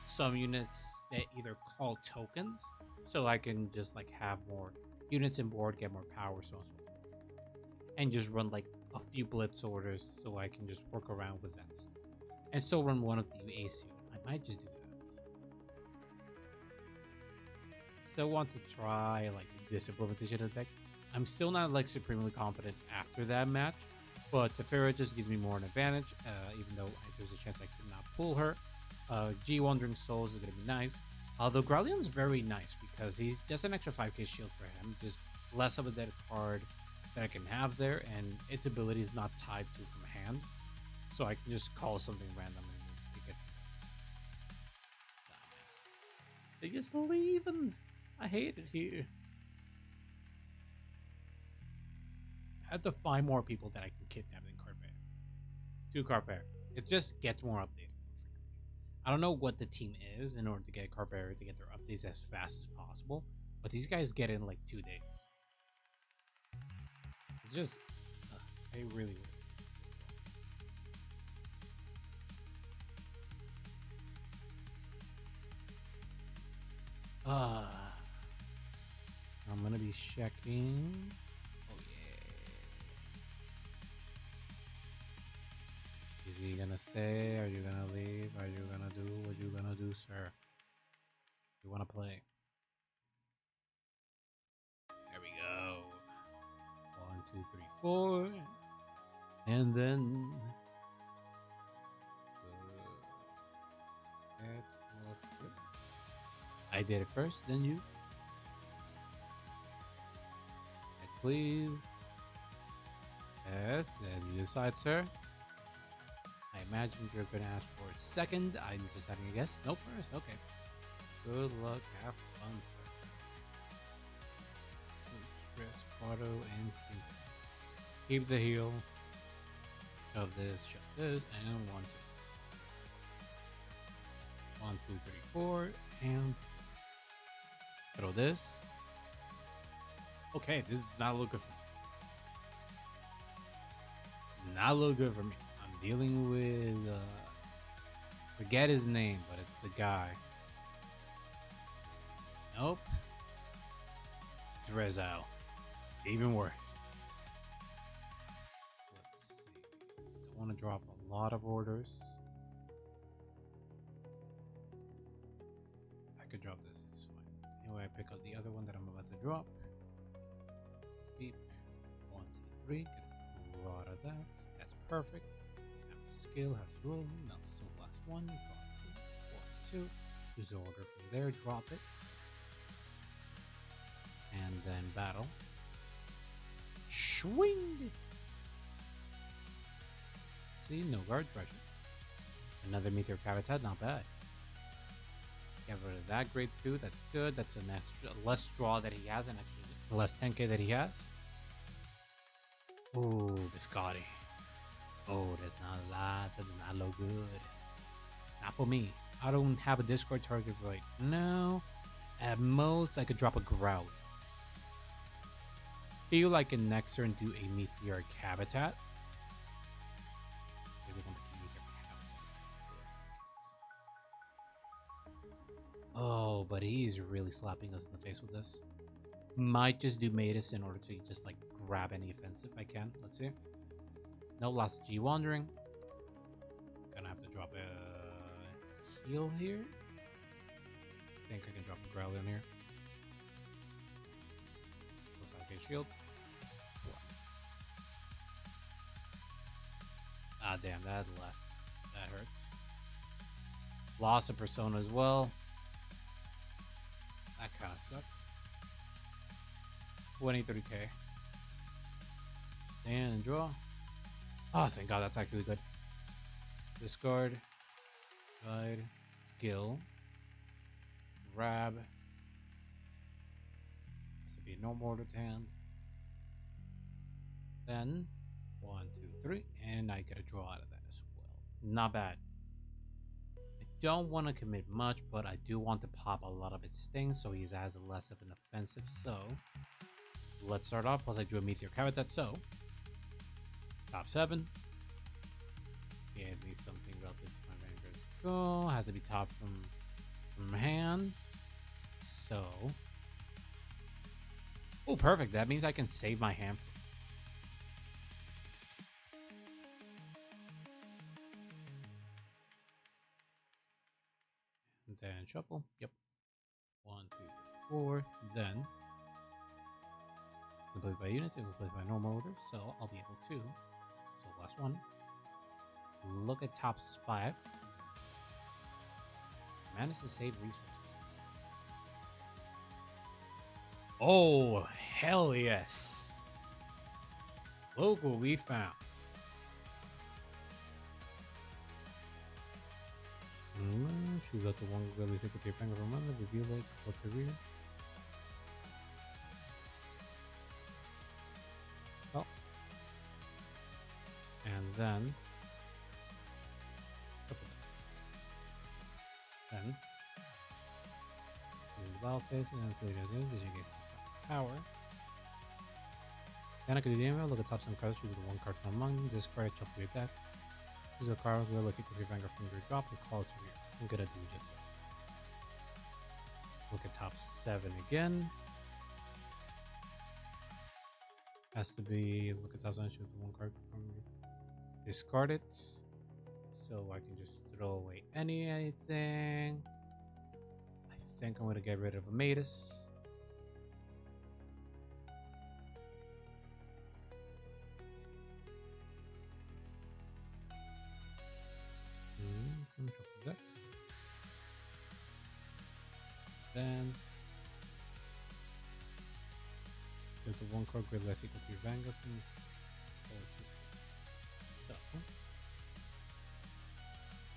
some units that either call tokens, so I can just like have more units in board, get more power, so on and so forth, and just run like a few blitz orders so I can just work around with that stuff. And still run one of the AC. I might just do that. Still want to try like this implementation of the deck. I'm still not like supremely confident after that match, but Tefera just gives me more an advantage, even though there's a chance I could not pull her. G Wandering Souls is going to be nice. Although Growlion's very nice because he's just an extra 5k shield for him, just less of a dead card that I can have there, and its ability is not tied to from hand, so I can just call something random and pick it. Nah, man. They just leaving. I hate it here. I have to find more people that I can kidnap in Carpair. 2 Carpair. It just gets more updated more frequently. I don't know what the team is in order to get Carpair to get their updates as fast as possible, but these guys get it in like 2 days. It's just, they really will. I'm gonna be checking. Oh yeah. Is he gonna stay? Are you gonna leave? Are you gonna do what you gonna do, sir? You wanna play? There we go. 1, 2, 3, 4. And then I did it first, then you. Please. Yes, then you decide, sir. I imagine you're gonna ask for a second. I'm just having a guess. No, first. Okay. Good luck. Have fun, sir. Express, auto, and sync. Keep the heel. Shove this, and 1, 2. 1, 2, 3, 4, and throw this. Okay, this is not looking good. not look good for me. I'm dealing with forget his name, but it's the guy. Nope. Drezal. Even worse. Let's see. Don't want to drop a lot of orders. I could drop this. It's fine. Anyway, I pick up the other one that I'm about to drop. Beep. 1, 2, 3. Get a lot of that. That's perfect. Have skill, have roll. Now, so last one. Drop 2. 1, 2. Use the order from there. Drop it. And then battle. Swing! See, no guard pressure. Another meteor habitat, not bad. Get rid of that grade 2, that's good. That's a less draw that he has, and actually less 10k that he has. Ooh, Biscotti. Oh, that's not a lot. That does not look good. Not for me. I don't have a discard target right now. At most, I could drop a Grout. Feel like in next turn do a meteoric habitat. Maybe want to keep meteoric habitat. Oh, but he's really slapping us in the face with this. Might just do Matus in order to just like grab any offensive I can. Let's see. No lots of G wandering. Gonna have to drop a heal here. I think I can drop a Growl in here. Shield. Ah, damn, that left. That hurts. Lost a persona as well. That kind of sucks. 23k. And draw. Oh, thank God, that's actually good. Discard. Guide. Skill. Grab. Be a normal order to hand. Then 1, 2, 3, and I get a draw out of that as well. Not bad. I don't want to commit much, but I do want to pop a lot of his stings so he has less of an offensive. So let's start off. Plus I do a meteor habitat. So top 7. Yeah, at least something relative to my Vanguard. Go has to be top from hand. So. Oh, perfect. That means I can save my hand. And then shuffle. Yep. 1, 2, 3, 4. Then complete by units. It will play by normal order. So I'll be able to. So last one. Look at top 5. Manage to save resources. Oh, hell yes. Look what we found. She got the one really sick with your finger from under, reveal it, what's her rear. Oh. And then. What's it? Then. While facing until you guys you get power. Then I could do the email, look at top 7 cards, choose the one card from among them, discard it, shuffle it back. Choose a card, will let's equal to your Vanguard from your drop and call it to rear. I'm gonna do just that. Look at top 7 again. Has to be look at top 7, choose the one card from discard it. So I can just throw away anything. I think I'm gonna get rid of a Matus. Then there's the one card grid less equal to your Vanguard. So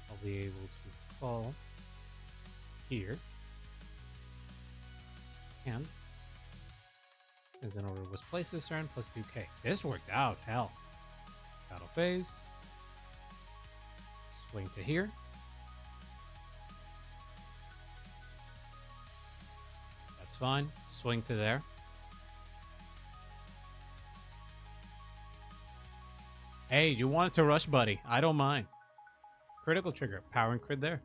I'll be able to call here. And as an order was placed this turn plus 2k. This worked out, hell. Battle phase. Swing to here. That's fine. Swing to there. Hey, you want it to rush, buddy? I don't mind. Critical trigger. Power and crit there.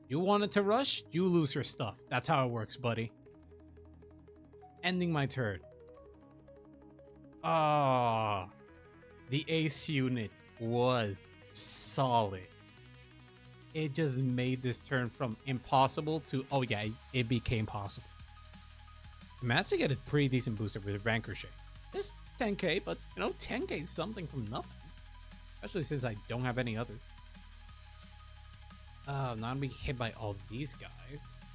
You want it to rush? You lose your stuff. That's how it works, buddy. Ending my turn. Ah, the ace unit was solid. It just made this turn from impossible to, oh yeah, it became possible. I managed to get a pretty decent booster with Ricochet. Just 10k, but you know, 10k is something from nothing. Especially since I don't have any others. Now I'm being hit by all these guys.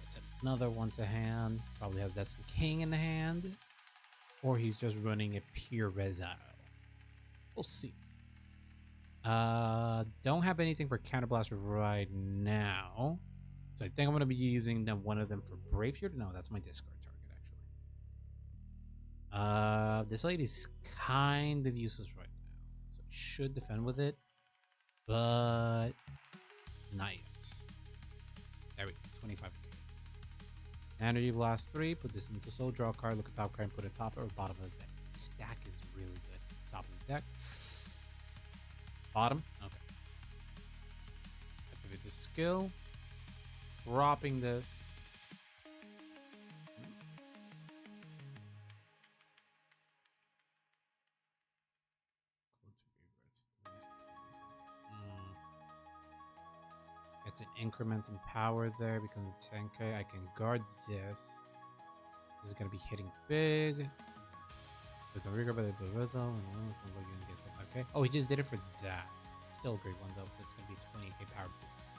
It's another one to hand. Probably has Destiny King in the hand. Or he's just running a pure Rezile. We'll see. Don't have anything for Counterblast right now. So I think I'm going to be using one of them for Brave Fury. No, that's my discard target, actually. This lady's kind of useless right now. So I should defend with it. But not yet. There we go. 25k. Energy Blast 3. Put this into soul. Draw a card. Look at top card and put it top or bottom of the deck. Stack is really good. Top of the deck. Bottom? Okay. Activate the skill. Dropping this. It's an increment in power there. Becomes a 10k. I can guard this. This is going to be hitting big. There's a rigor by the Result. Okay. Oh, he just did it for that. Still a great one, though. So it's going to be 20k power boost.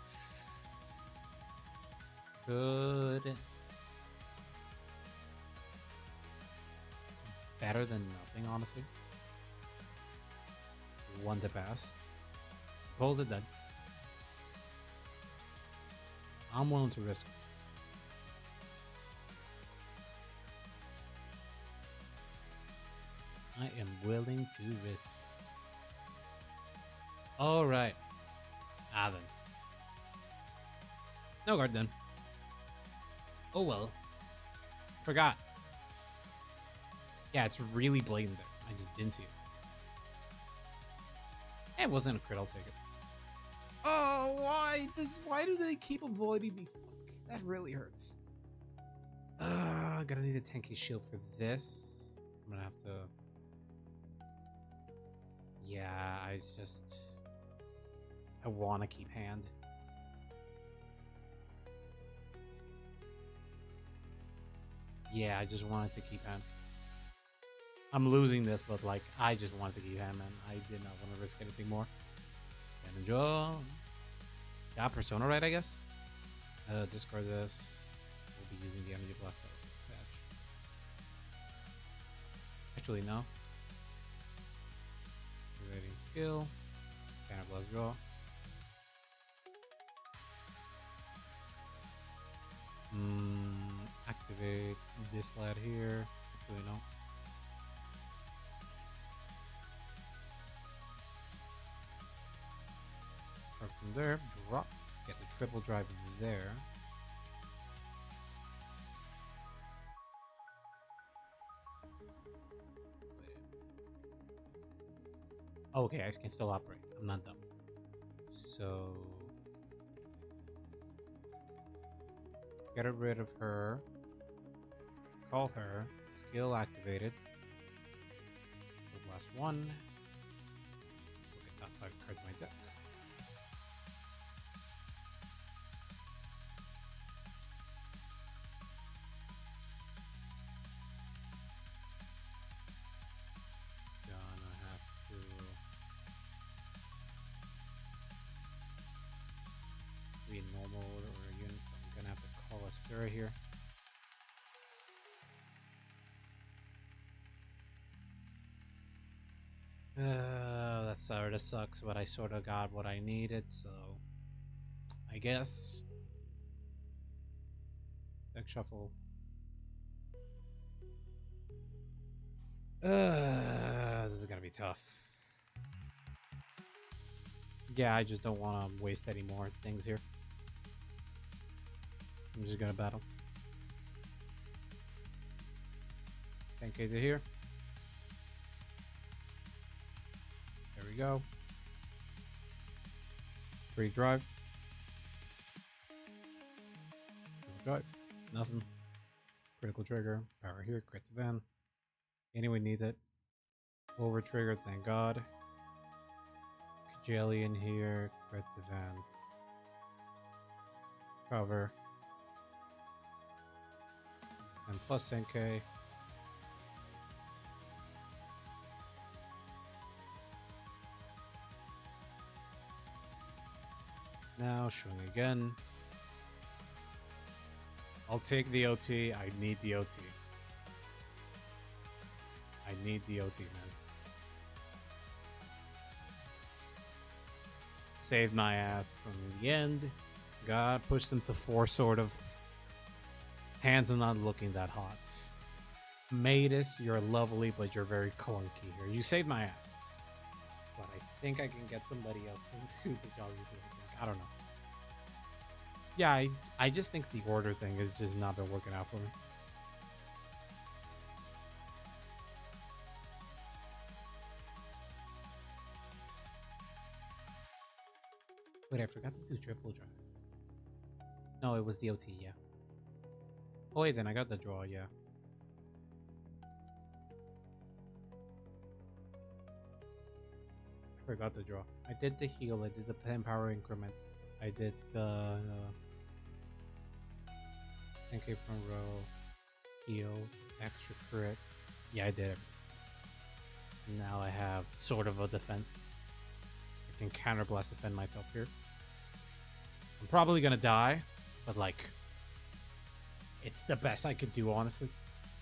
Good. Better than nothing, honestly. One to pass. Pulls it dead. I'm willing to risk. I am willing to risk. All right. Ah, then. No guard then. Oh well. Forgot. Yeah, it's really blatant there. I just didn't see it. It wasn't a crit. I'll take it. Oh, why? Why do they keep avoiding me? Fuck. That really hurts. Gonna need a 10k shield for this. I'm gonna have to. Yeah, I want to keep hand. Yeah, I just wanted to keep hand. I'm losing this, but like, I just wanted to keep hand, man. I did not want to risk anything more. And enjoy. Yeah, Persona, right, I guess? Discard this. We'll be using the Energy Blast. Actually, no. Activating skill. Counterblast draw. Activate this lad here. Actually, no. Start from there. Drop. Get the triple drive there. Oh, okay, I can still operate. I'm not dumb. So get rid of her. Call her. Skill activated. So last one. Okay, top 5 cards in my deck. Normal or a unit, so I'm gonna have to call a Sphera here. That sort of sucks, but I sort of got what I needed, so I guess deck shuffle. This is gonna be tough. Yeah, I just don't want to waste any more things here. I'm just gonna battle. 10k to here. There we go. Free drive. Drive. Nothing. Critical trigger. Power here. Crit to van. Anyone needs it. Over trigger. Thank God. Jelly in here. Crit to van. Cover. And plus 10k. Now showing again. I'll take the OT. I need the OT. I need the OT, man. Saved my ass from the end. God pushed them to 4 sort of. Hands are not looking that hot. Matus, you're lovely, but you're very clunky here. You saved my ass. But I think I can get somebody else to do the job you're doing. I don't know. Yeah, I just think the order thing has just not been working out for me. Wait, I forgot to do triple drive. No, it was the OT, yeah. Oh wait, then I got the draw, yeah. I forgot the draw. I did the heal, I did the 10 power increment. I did the 10k front row, heal, extra crit. Yeah, I did it. Now I have sort of a defense. I can counterblast defend myself here. I'm probably gonna die, but like, it's the best I could do, honestly,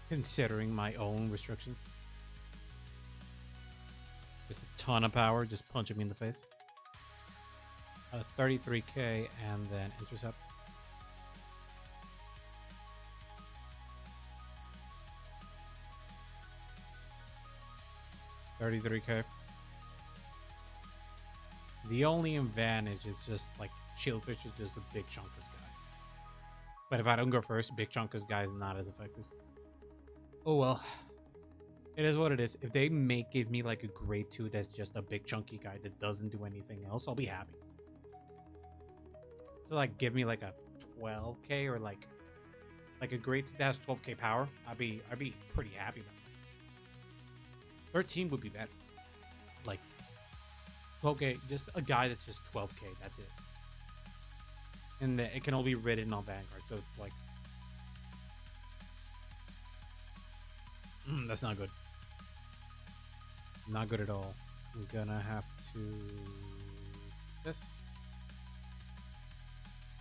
considering my own restrictions. Just a ton of power, just punching me in the face. 33k and then intercept. $33k. The only advantage is just like Shieldfish is just a big chunkus guy. But if I don't go first, big chunkus guy is not as effective. Oh well. It is what it is. If they give me like a grade 2 that's just a big chunky guy that doesn't do anything else, I'll be happy. So like give me like a 12k or like a grade 2 that has 12k power. I'd be pretty happy with that. 13 would be better. Like 12k, just a guy that's just 12k, that's it. And it can only be written on Vanguard, so it's like that's not good. Not good at all. I'm gonna have to this.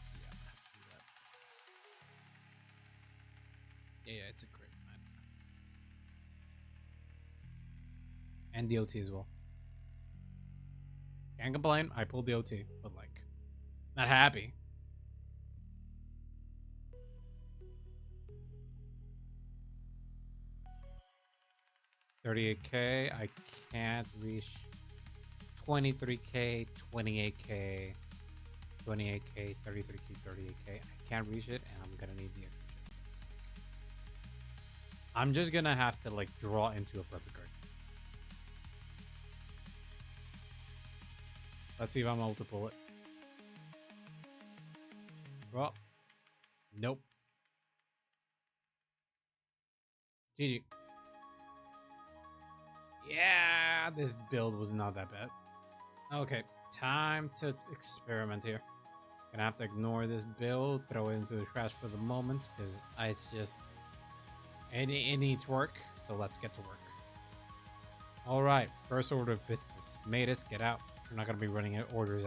Yeah, I'm gonna have to do that. Yeah, it's a crit, man. And the OT as well. Can't complain. I pulled the OT, but like, not happy. $38k. I can't reach 23k, 28k, 28k, 33k, 38k. I can't reach it, and I'm gonna need the extra. I'm just gonna have to like draw into a perfect card. Let's see if I'm able to pull it. Well, nope. GG. Yeah, this build was not that bad. Okay, time to experiment here. Gonna have to ignore this build, throw it into the trash for the moment, because it's just it needs work. So let's get to work. All right, first order of business. Matus, get out. We're not gonna be running orders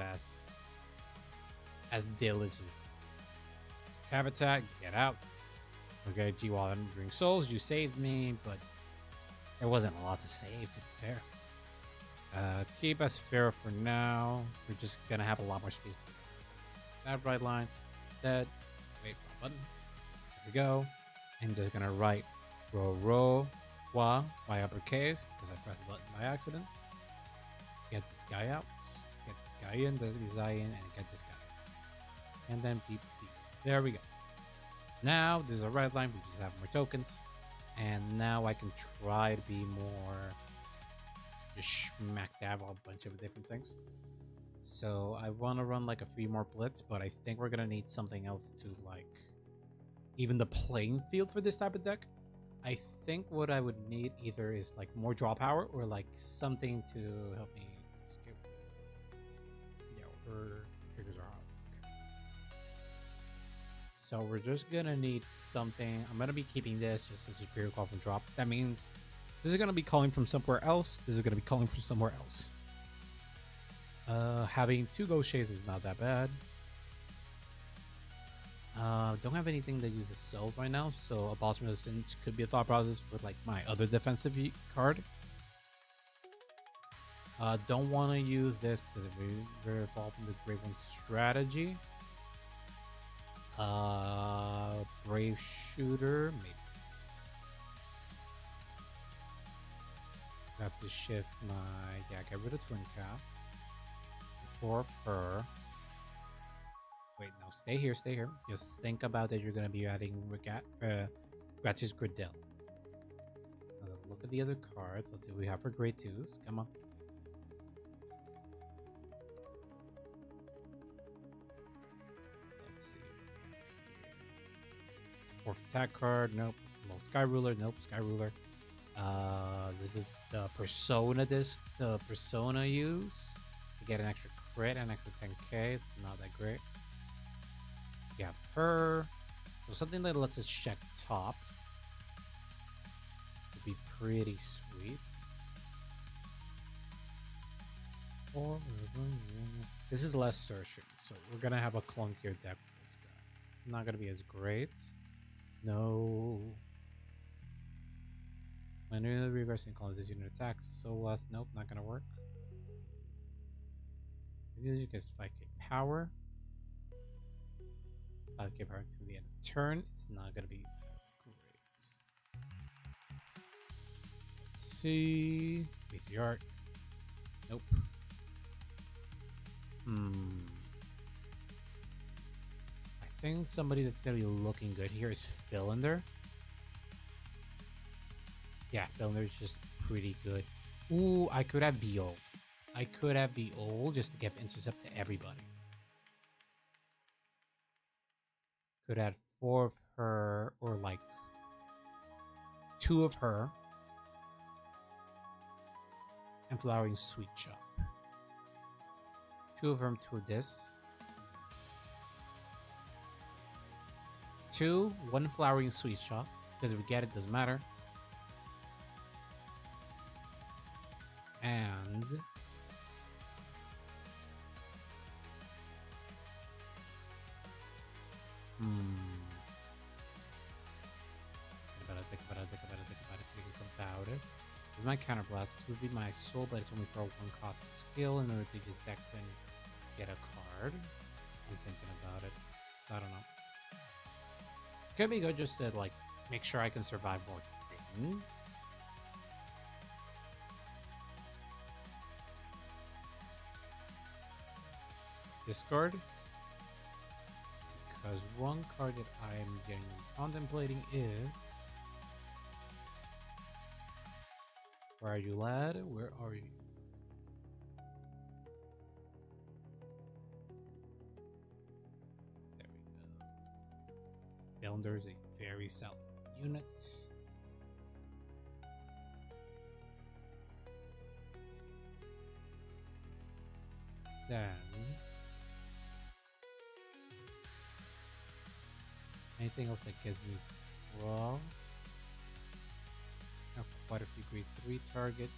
as diligent. Habitat, get out. Okay, G-Wall, I'm bring souls. You saved me, but there wasn't a lot to save, to be fair. Keep us fair for now. We're just gonna have a lot more space. That right line. Dead. Wait, wrong button. There we go. And just gonna write row wa by uppercase because I pressed the button by accident. Get this guy out. Get this guy in. This guy in, and get this guy out. And then beep beep. There we go. Now this is a right line. We just have more tokens. And now I can try to be more just smack dab on a bunch of different things. So I want to run like a few more blitz, but I think we're gonna need something else to like even the playing field for this type of deck. I think what I would need either is like more draw power or like something to help me skip. Yeah, her triggers are out. Okay. So we're just gonna need something. I'm gonna be keeping this just as a superior call from drop. That means this is gonna be calling from somewhere else. This is gonna be calling from somewhere else. Having 2 Ghost Shades is not that bad. Don't have anything that uses Soul right now, so Abolishment of Sins could be a thought process for like my other defensive card. Don't want to use this because it very involved in the Brave One strategy. Brave Shooter, maybe. I have to shift my get rid of Twin Cast for her. Wait, no, stay here, stay here. Just think about that you're gonna be adding Grati's Gradell. Now look at the other cards. Let's see what we have for grade 2s. Come on. Let's see. It's a 4th attack card. Nope. No Sky Ruler. Nope. Sky Ruler. This is the Persona disc. The Persona use to get an extra crit and extra 10k. It's not that great. You have her. So something that lets us check top would be pretty sweet. Or this is less searching, so we're gonna have a clunkier deck with this guy. It's not gonna be as great. No. When reversing columns this unit attacks, so less. Nope, not gonna work. Maybe you guys 5k power. 5k power to the end of turn. It's not gonna be as great. Let's see. With the art. Nope. I think somebody that's gonna be looking good here is Philander. Yeah, Philander is just pretty good. Ooh, I could have BO. I could have BO just to give intercept to everybody. Could add 4 of her or like 2 of her. And Flowering Sweet Shop. 2 of them, 2 of this. 2, 1 Flowering Sweet Shop. Because if we get it, doesn't matter. And think about it. This is my counterblast. This would be my soul, but it's only for a 1 cost skill in order to just deck and get a card. I'm thinking about it. I don't know. Could be good just to like make sure I can survive more things. Discard. Because 1 card that I'm contemplating is... Where are you, lad? Where are you? There we go. Cylinder is a very solid unit. Then... anything else that gives me draw? I have quite a few grade 3 targets.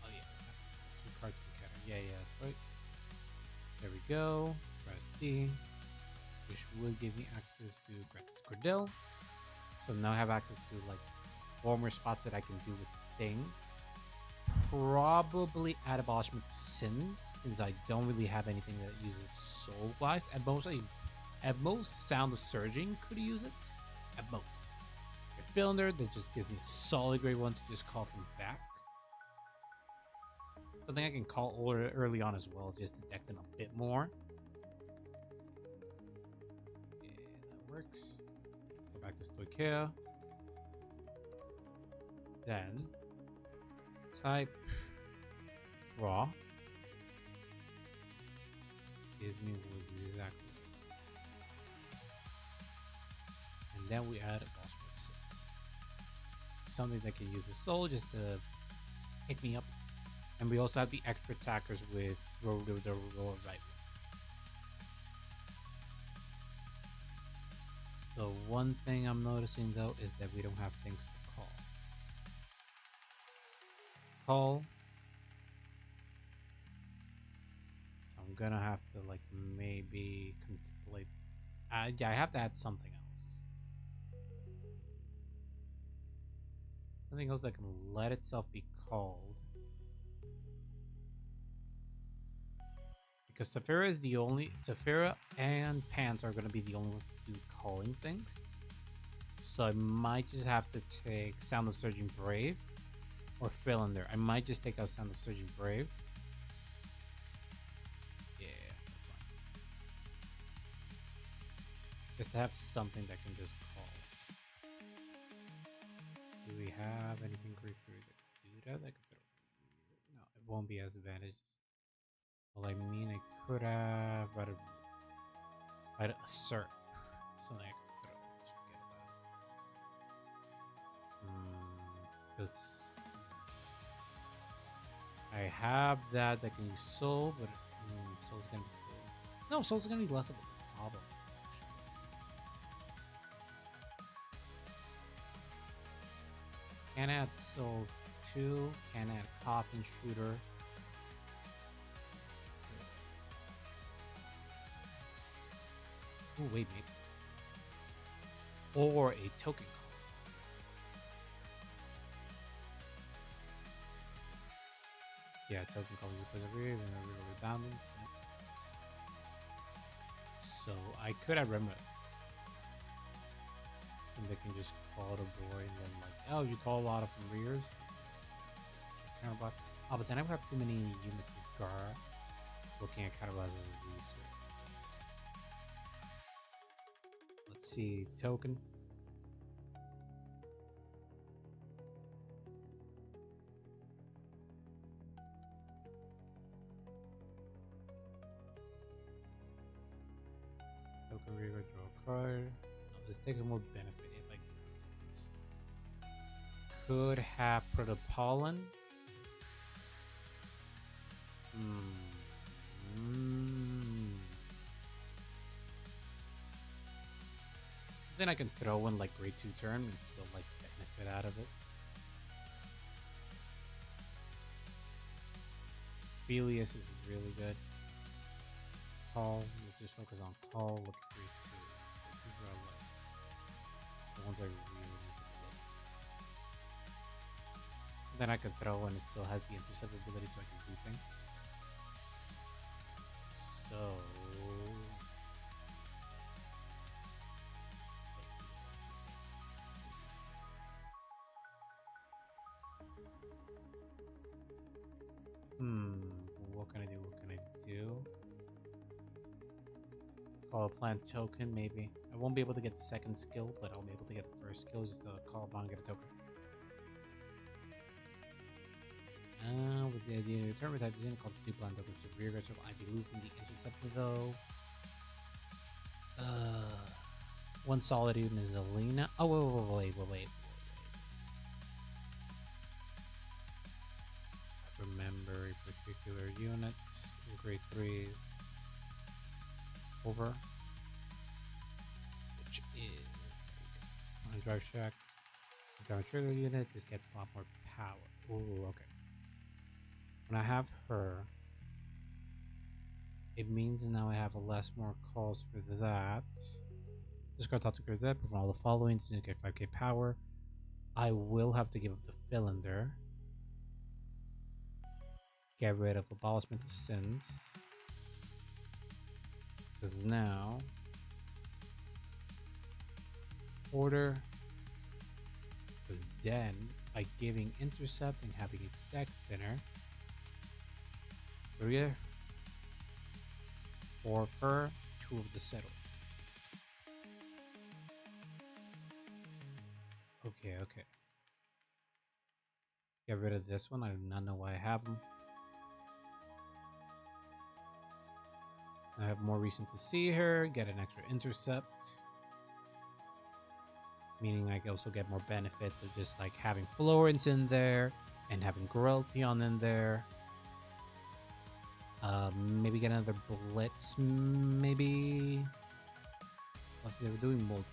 Oh yeah, 2 cards per counter. Yeah, that's right. There we go. Press D, which will give me access to Gratis Cordell. So now I have access to like 4 more spots that I can do with things. Probably add Abolishment of Sins, since I don't really have anything that uses Soul Wise. At most, Sound of Surging could use it. At most. If Cylinder, that just gives me a solid grade 1 to just call from back. Something I can call early on as well, just to deck them a bit more. And bricks. Go back to Stoichea. Then type raw. Gives me exactly. And then we add Walfie 6. Something that can use the soul just to pick me up. And we also have the extra attackers with roll right. The one thing I'm noticing though is that we don't have things to call. I'm gonna have to like maybe contemplate. Yeah, I have to add something else. Something else that can let itself be called. Because Saphira is the only. Saphira and Pants are gonna be the only ones to do calling things. So I might just have to take Sound of Surging Brave or fill in there. I might just take out Sound of Surging Brave. Yeah, that's fine. Just to have something that can just call. Do we have anything great for that do that? No, it won't be as advantageous. Well, I mean, I could have assert. Something I could throw. Just forget about it. Because I have that can use soul, but soul's gonna be slow. No, soul's gonna be less of a problem. Can add soul 2. Can add coffin shooter. Oh wait, maybe. Or a token call. Yeah, token call is persevere and a real rebounding. So I could have remembered. And they can just call it a boy and then like, oh, you call a lot of from rears. Counterblock. Oh, but then I would have too many units with Gar looking at counterblast as a resource. Let's see, token. Token reaver, draw a card. No, this token will benefit if I do have tokens. Could have put a pollen. Then I can throw in like grade 2 turn and still like benefit out of it. Felius is really good. Call. Let's just focus on call. Look at grade 2. These are like the ones I really need to look. Then I can throw and it still has the intercept ability so I can do things. So what can I do? What can I do? Call a plant token, maybe. I won't be able to get the second skill, but I'll be able to get the first skill just to call upon and get a token. With the idea to determine that the called the plant tokens to rear guard, I'd be losing the interceptor though. One solid unit is Alina. Oh, wait. Remember a particular unit in grade 3s over, which is on drive shack. Down trigger unit, this gets a lot more power. Oh, okay. When I have her, it means now I have a less more calls for that. Discard top to grade that, perform all the following, so you get 5k power. I will have to give up the cylinder. Get rid of Abolishment of Sins. Because now order was then by giving intercept and having a deck thinner. Three for her, 2 of the settle. Okay. Get rid of this one. I do not know why I have them. I have more reason to see her. Get an extra intercept. Meaning I can also get more benefits of just like having Florence in there and having Greltion in there. Maybe get another Blitz, maybe. They were doing multi.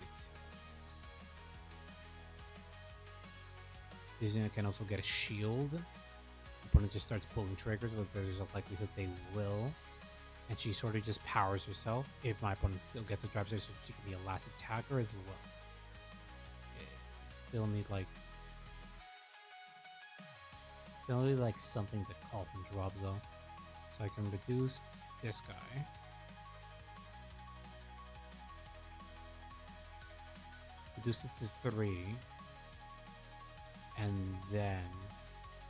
Disney can also get a shield. Opponent just starts pulling triggers, but there's a likelihood they will. And she sort of just powers herself. If my opponent still gets a drive station, she can be a last attacker as well. Still need like something to call from drop zone. So I can reduce this guy. Reduce it to 3. And then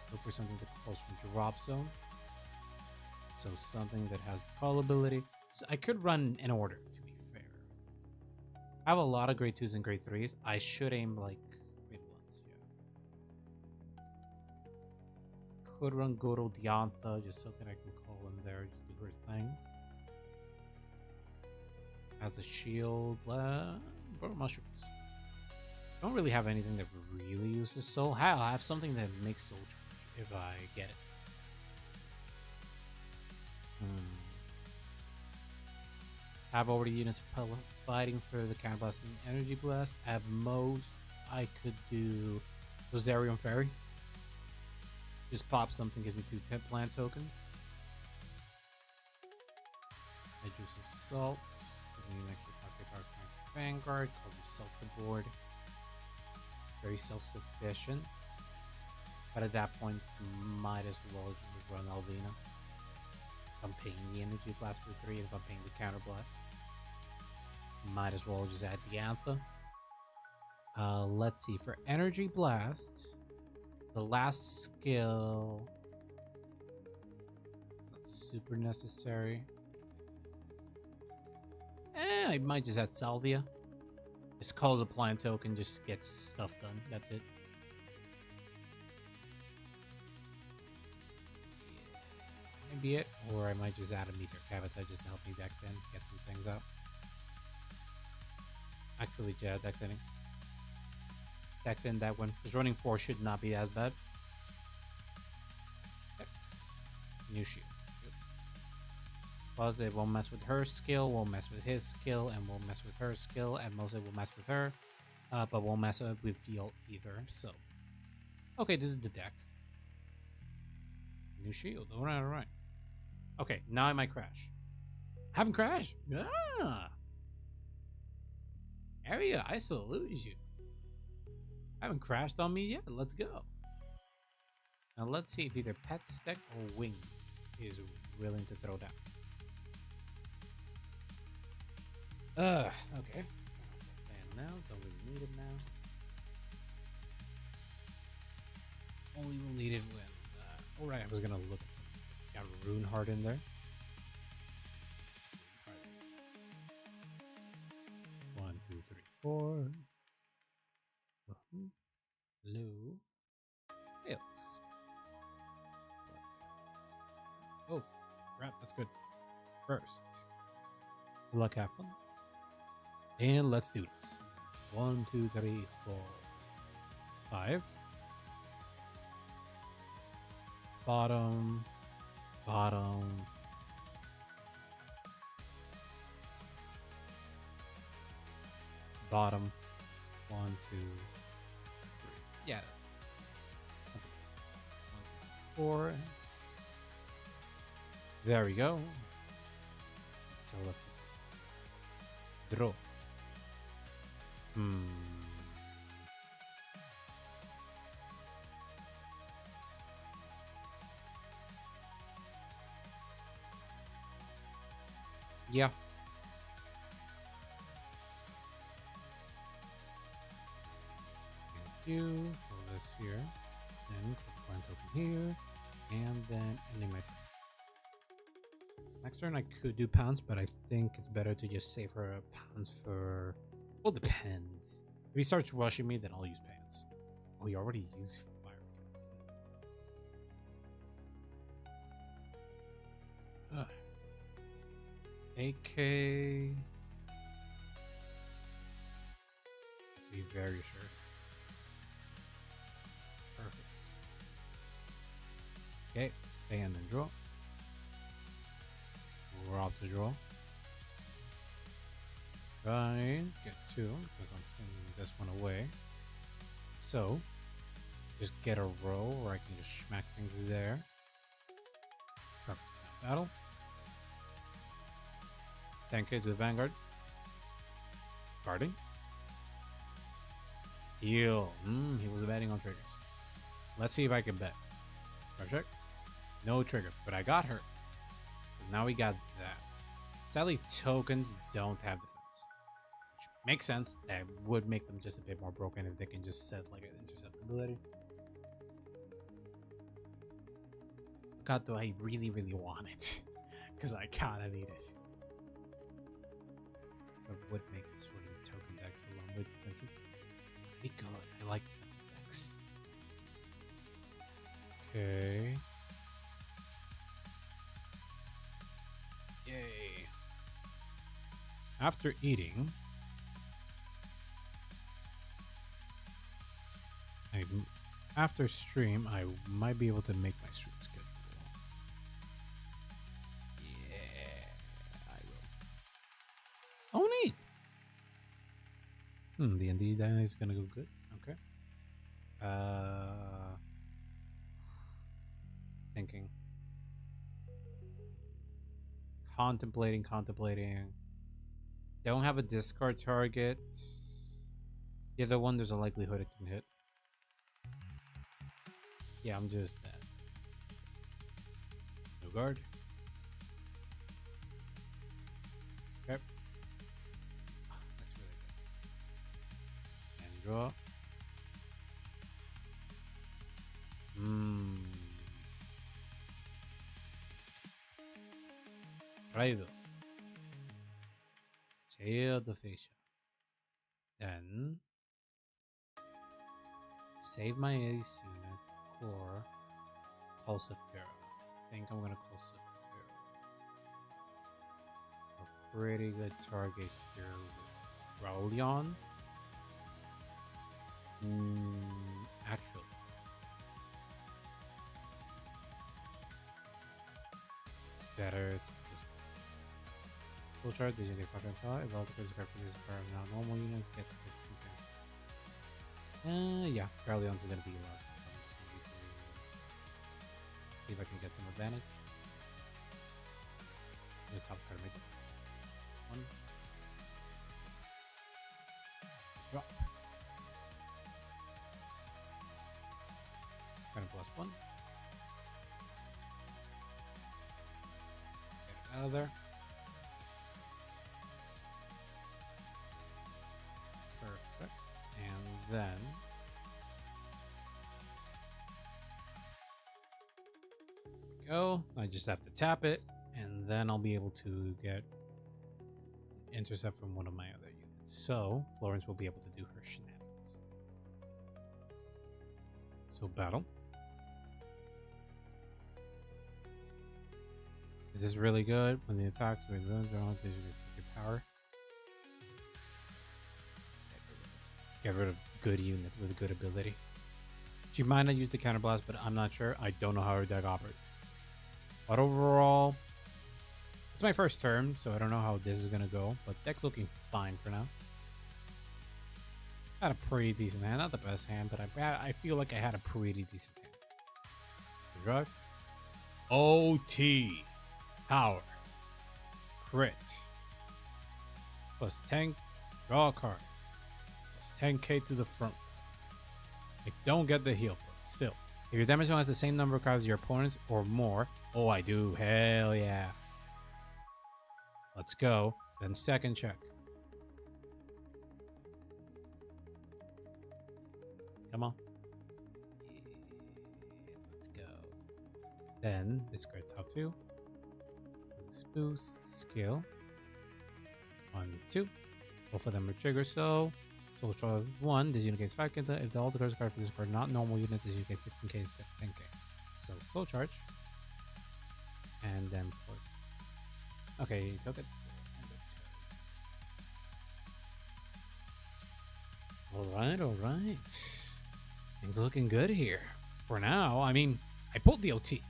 look for something that calls from drop zone. So something that has call ability. So I could run in order, to be fair. I have a lot of grade 2s and grade 3s. I should aim like grade 1s, yeah. Could run Goro Diantha, just something I can call in there, just do her thing. Has a shield, Goro Mushrooms. Don't really have anything that really uses soul. I'll have something that makes soul charge if I get it. Have already units fighting for the counterblast and energy blast. At most, I could do Rosarium Fairy. Just pop something, gives me 2 plant tokens. I juice Assault. Gives me an extra pocket power for Vanguard. Calls himself to board. Very self-sufficient. But at that point, might as well just run Alvina. If I'm paying the energy blast for 3, and if I'm paying the counter blast, might as well just add the Antha. Let's see, for energy blast, the last skill is not super necessary. I might just add Salvia. This calls a plant token, just gets stuff done. That's it. Maybe it, or I might just add a Meter Cavita just to help me deck in, get some things out. Actually, yeah, deck in. Dex in that one. Because running 4 should not be as bad. X. New shield. Plus, it won't mess with her skill, won't mess with his skill, and won't mess with her skill, and mostly will mess with her, but won't mess with Field either. So, okay, this is the deck. New shield. All right, all right. Okay, now I might crash. Haven't crashed. Ah. Area, I salute you. Haven't crashed on me yet. Let's go. Now let's see if either Pet Stack or Wings is willing to throw down. Okay. And now, don't really need it now. Only will need it when. Alright, I was gonna look at something. Got Rune Heart in there. 1, 2, 3, 4. Blue. Fails. Oh, crap, that's good. First. Good luck, have fun. And let's do this. 1, 2, 3, 4, 5. Bottom. Bottom. Bottom. 1, 2, 3. Yeah. 4. There we go. So let's go. Draw. Yeah. Thank you. Pull this here. Then click one token here. And then ending my turn. Next turn I could do pounce, but I think it's better to just save her a pounce for... Well, depends. If he starts rushing me, then I'll use pants. Oh, he already used fire. AK. To be very sure. Perfect. Okay, stand and draw. We're off the draw. Right, get two because I'm sending this one away. So, just get a row where I can just smack things there. Perfect. Now battle. 10k to the Vanguard. Guarding. Heal. He was betting on triggers. Let's see if I can bet. Check. No trigger, but I got her. So now we got that. Sadly, tokens don't have defense. Which makes sense. That would make them just a bit more broken if they can just set like an interceptability. God, do I really, really want it? Because I kinda need it. But what makes this sort of token decks a long way defensive? Be good. I like defensive decks. Okay. Yay. After eating, after stream, I might be able to make my stream schedule. Yeah, I will. Oh, neat. The ND is gonna go good. Okay. Thinking. Contemplating. Don't have a discard target. The other one, there's a likelihood it can hit. Yeah, I'm just that. No guard. Okay. Oh, that's really good. And draw. Raido. Shieldfisher. Then save my ace unit for Pulsive Pharaoh. I think I'm gonna Pulsive Pharaoh. A pretty good target here with Raulion. Actually. Better just full charge. These are the fucking thought. If all the cards are for this power now, normal units get yeah, Rauleon's gonna be lost. So see if I can get some advantage. The top card make it. One. Drop. Kind of +1. Get it out of there. Perfect. And then go. I just have to tap it, and then I'll be able to get intercept from one of my other units. So Florence will be able to do her shenanigans. So battle. Is this really good? When the attacks with your power. Get rid of good unit with a good ability. She might not use the counterblast, but I'm not sure. I don't know how her deck operates. But overall, it's my first turn, so I don't know how this is gonna go. But deck's looking fine for now. Had a pretty decent hand, not the best hand, but I feel like I had a pretty decent hand. Drive. OT. Power. Crit. +10. Draw a card. +10k to the front. I don't get the heal, but still. If your damage zone has the same number of cards as your opponents or more. Oh, I do. Hell yeah. Let's go. Then second check. Come on. Yeah, let's go. Then discard top two. Boost, skill. 1, 2. Both of them are triggers, so Total draw of 1. This unit gains 5k. If the alter cards card for this card not normal unit, this unit gains 15k instead of 10k. So soul charge. And then force. Okay, he took it. Alright, alright. Things looking good here. For now, I mean, I pulled the OT.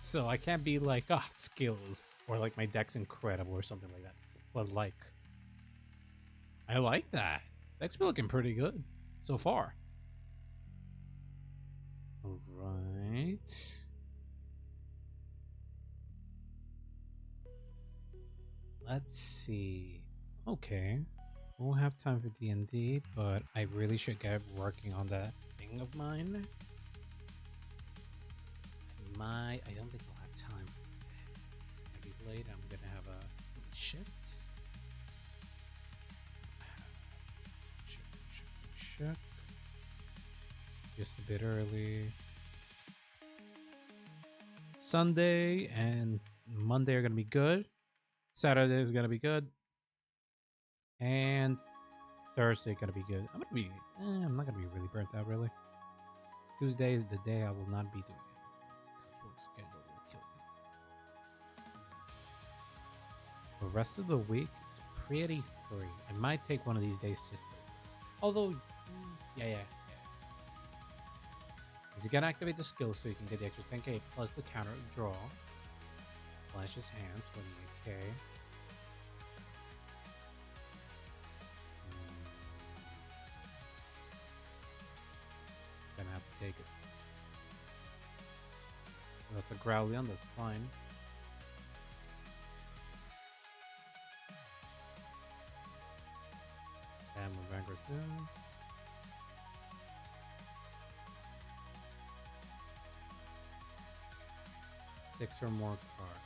So I can't be like, skills. Or like my deck's incredible or something like that. But like, I like that. Deck's been looking pretty good so far. Alright. Let's see. Okay. Won't have time for D&D, but I really should get working on that thing of mine. I don't think I'll have time. It's gonna be late. I'm gonna have a shift. Check. Just a bit early. Sunday and Monday are gonna be good. Saturday is gonna be good. And Thursday gonna be good. I'm not gonna be really burnt out really. Tuesday is the day I will not be doing it. Work schedule will kill me. The rest of the week is pretty free. I might take one of these days just to, although yeah. Because you can activate the skill so you can get the extra 10k plus the counter draw. Flash his hand, 28k. Gonna have to take it. That's the Growlion, that's fine. And with Vanguard 2. Six or more cards.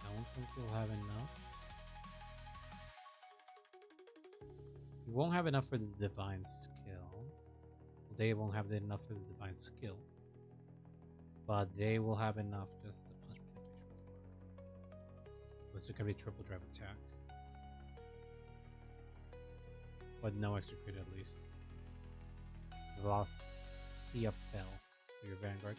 I don't think you'll have enough. You won't have enough for the divine skill. They won't have enough for the divine skill. But they will have enough just to punch me in the face before. It's gonna be triple drive attack. But no extra crit at least. Velocity up fell for your Vanguard.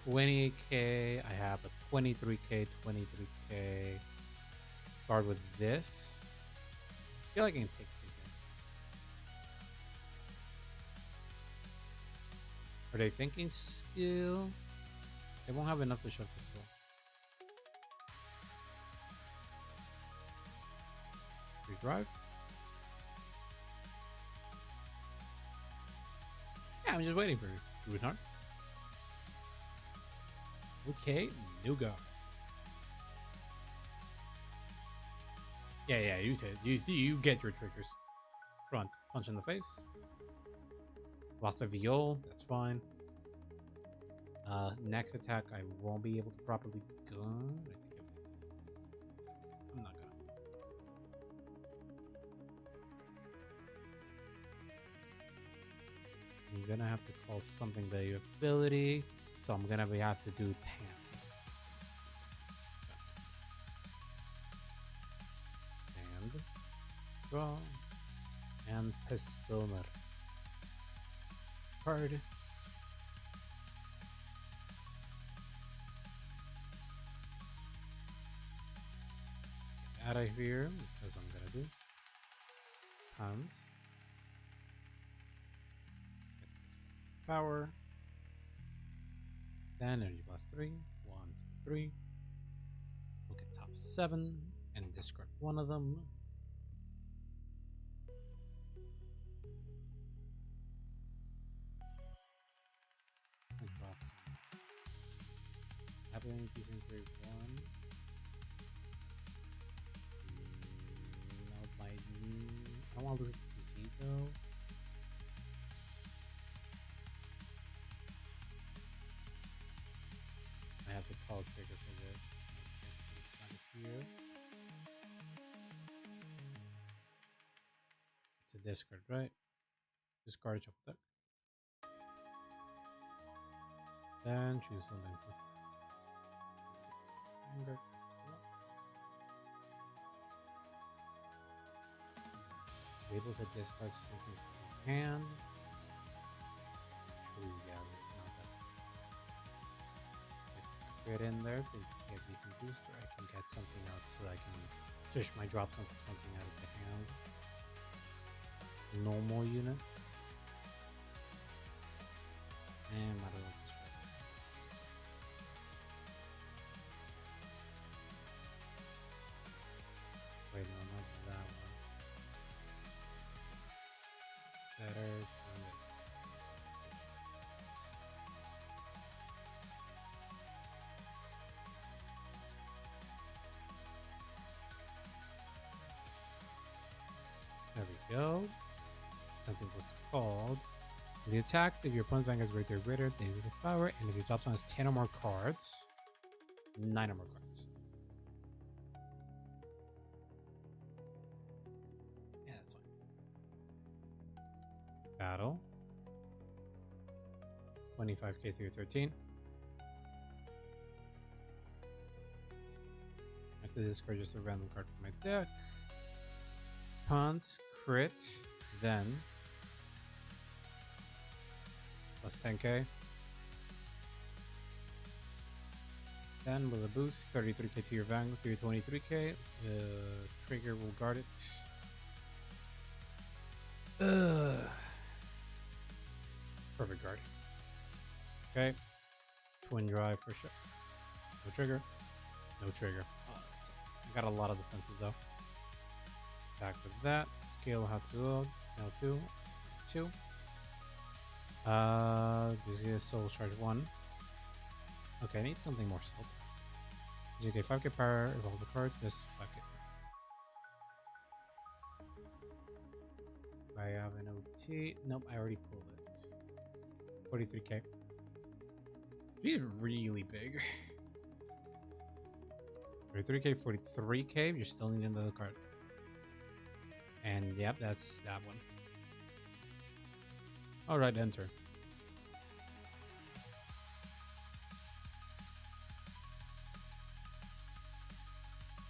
28k. I have a 23k, 23k. Guard with this. I feel like I can take some hits. Are they thinking skill? They won't have enough to shove this soul. Redrive? Yeah, I'm just waiting for you, Ruinheart. Okay, new go. Yeah, you said you get your triggers. Front, punch in the face. Lost a VO, that's fine. Next attack, I won't be able to properly gun. I'm not gonna. I'm gonna have to call something by your ability, so I'm gonna have to do pants. Draw and persona card. Get out of here because I'm gonna do pounds. Power. Then energy plus 3. 1, 2, 3. Look at top 7 and discard one of them. Happening using grade 1. No, I don't want to lose the though. I have to call trigger for this. Here. It's a discard, right? Discard your deck. Then choose something. Vanguard. Able to discard something from your hand. True, yeah, this is not that. If I in there to get a decent booster, I can get something out so I can push my drop something out of the hand. Normal units. And I don't know. Wait, no, not that one. Better. There we go. Something was called. The attack, if your opponent's Vanguard is greater, they lose the power, and if your top one has 10 or more cards, 9 or more cards. Yeah, that's fine. Battle. 25k through 13. After this card, just a random card from my deck. Punts, crit, then plus 10k. Then with a boost, 33k to your Vanguard, to your 23k. Trigger will guard it. Perfect guard. Okay. Twin drive for sure. No trigger. No trigger. Oh, that sucks. I got a lot of defenses though. Back with that. Scale Hatsuo. L2. 2. This is Soul Charge 1. Okay, I need something more soul. Okay, 5k power, evolve the card, this 5k. I have an OT. Nope, I already pulled it. 43k. He's really big. 43k, 43k, you're still needing another card. And yep, that's that one. Alright, enter.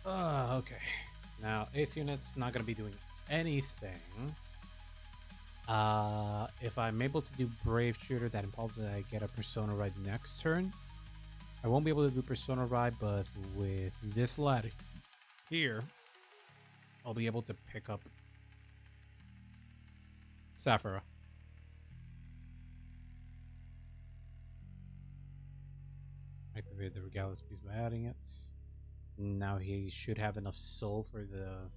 Okay. Now, ace unit's not going to be doing anything. If I'm able to do Brave Shooter, that involves that I get a Persona Ride next turn. I won't be able to do Persona Ride, but with this lad here, I'll be able to pick up Saphira. Activate the Regalis piece by adding it. Now he should have enough soul for the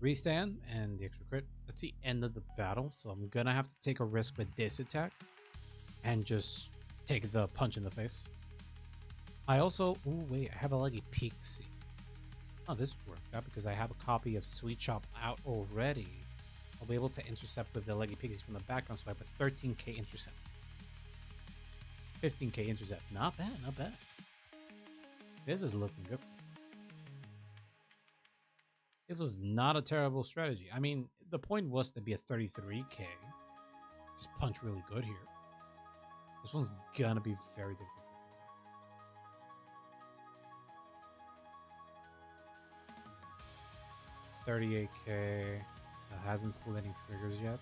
restand and the extra crit. That's the end of the battle, so I'm gonna have to take a risk with this attack and just take the punch in the face. I also, ooh, wait, I have a Leggy Pixie. Oh, this worked out because I have a copy of Sweet Shop out already. I'll be able to intercept with the Leggy Pixie from the background, so I have a 13k intercept. 15k intercept. Not bad, not bad. This is looking good. It was not a terrible strategy. I mean, the point was to be a 33k. Just punch really good here. This one's gonna be very difficult. 38k. Hasn't pulled any triggers yet.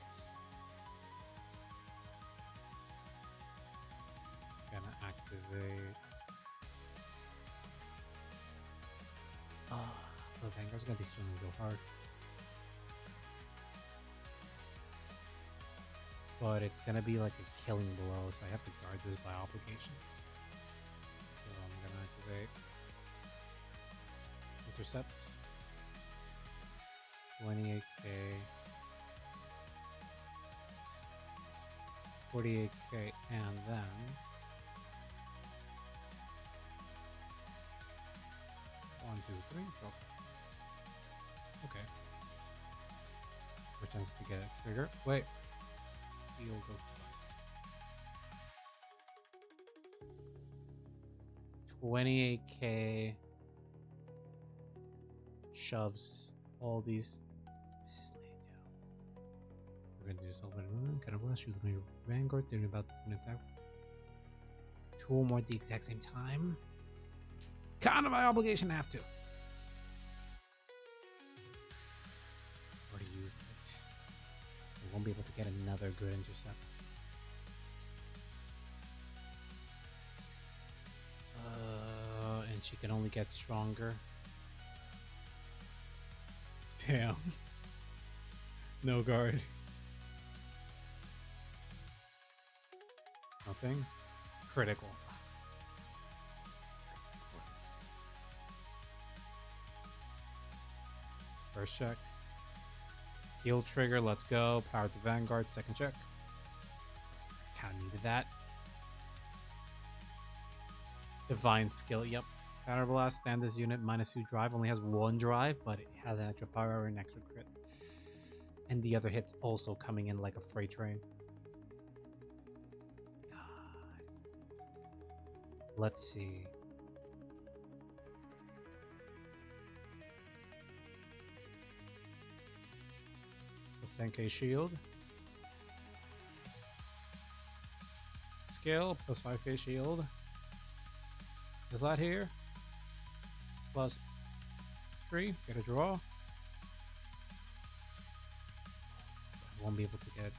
Gonna activate. The Vanguard's gonna be swinging real hard. But it's gonna be like a killing blow, so I have to guard this by obligation. So I'm gonna activate. Intercept. 28k. 48k, and then 1, 2, 3, drop. Okay. For chance to get a trigger. Wait. He'll go for 28k. Shoves all these. This is laying down. We're gonna do this over and over. Kind of rush. Shoot your Vanguard. They're about to attack. 2 more at the exact same time. Kind of my obligation to have to. Already used it. We won't be able to get another good intercept. And she can only get stronger. Damn. No guard. Nothing. Critical. First check. Heal trigger, let's go. Power to Vanguard, second check. Kinda needed that. Divine skill, yep. Counterblast, stand this unit, -2 drive. Only has 1 drive, but it has an extra power and extra crit. And the other hits also coming in like a freight train. God. Let's see. +10k shield. Skill, +5k shield. Is that here? +3, get a draw. I won't be able to get.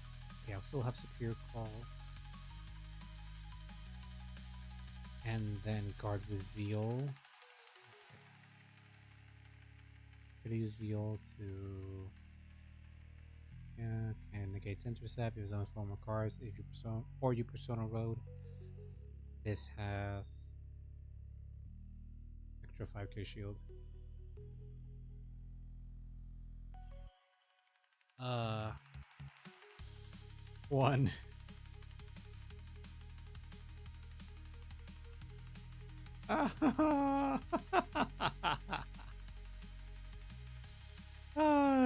Yeah, I'll still have superior calls. And then guard with Viol. Could use Viol to. Yeah, and negates intercept. Use those former cards if you persona road. This has extra 5k shield. One.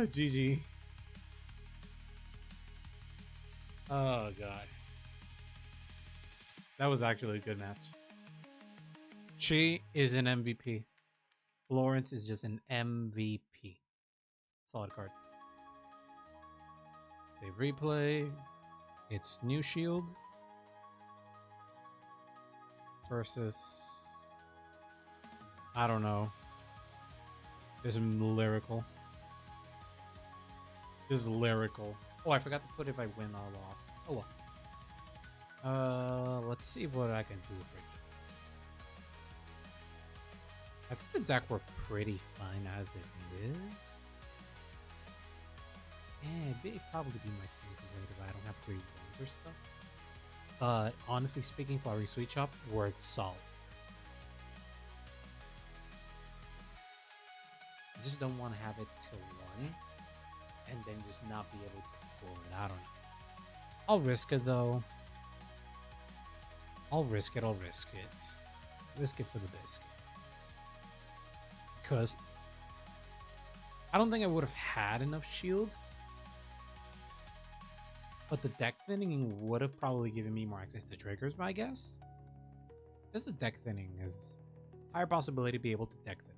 GG. Oh god. That was actually a good match. She is an MVP. Florence is just an MVP. Solid card. Save replay. It's new shield versus, I don't know. There's some lyrical. This is lyrical. Oh, I forgot to put if I win or loss. Oh well. Let's see what I can do for this. I think the deck worked pretty fine as it is. Yeah, it'd probably be my single rate if I don't have great ones or stuff. But honestly speaking, Flowery Sweet Shop worked solid. I just don't want to have it till 1 and then just not be able to pull it. I don't know. I'll risk it though. I'll risk it. Risk it for the biscuit. Because I don't think I would have had enough shield. But the deck thinning would have probably given me more access to triggers, I guess. Just the deck thinning is higher possibility to be able to deck thin.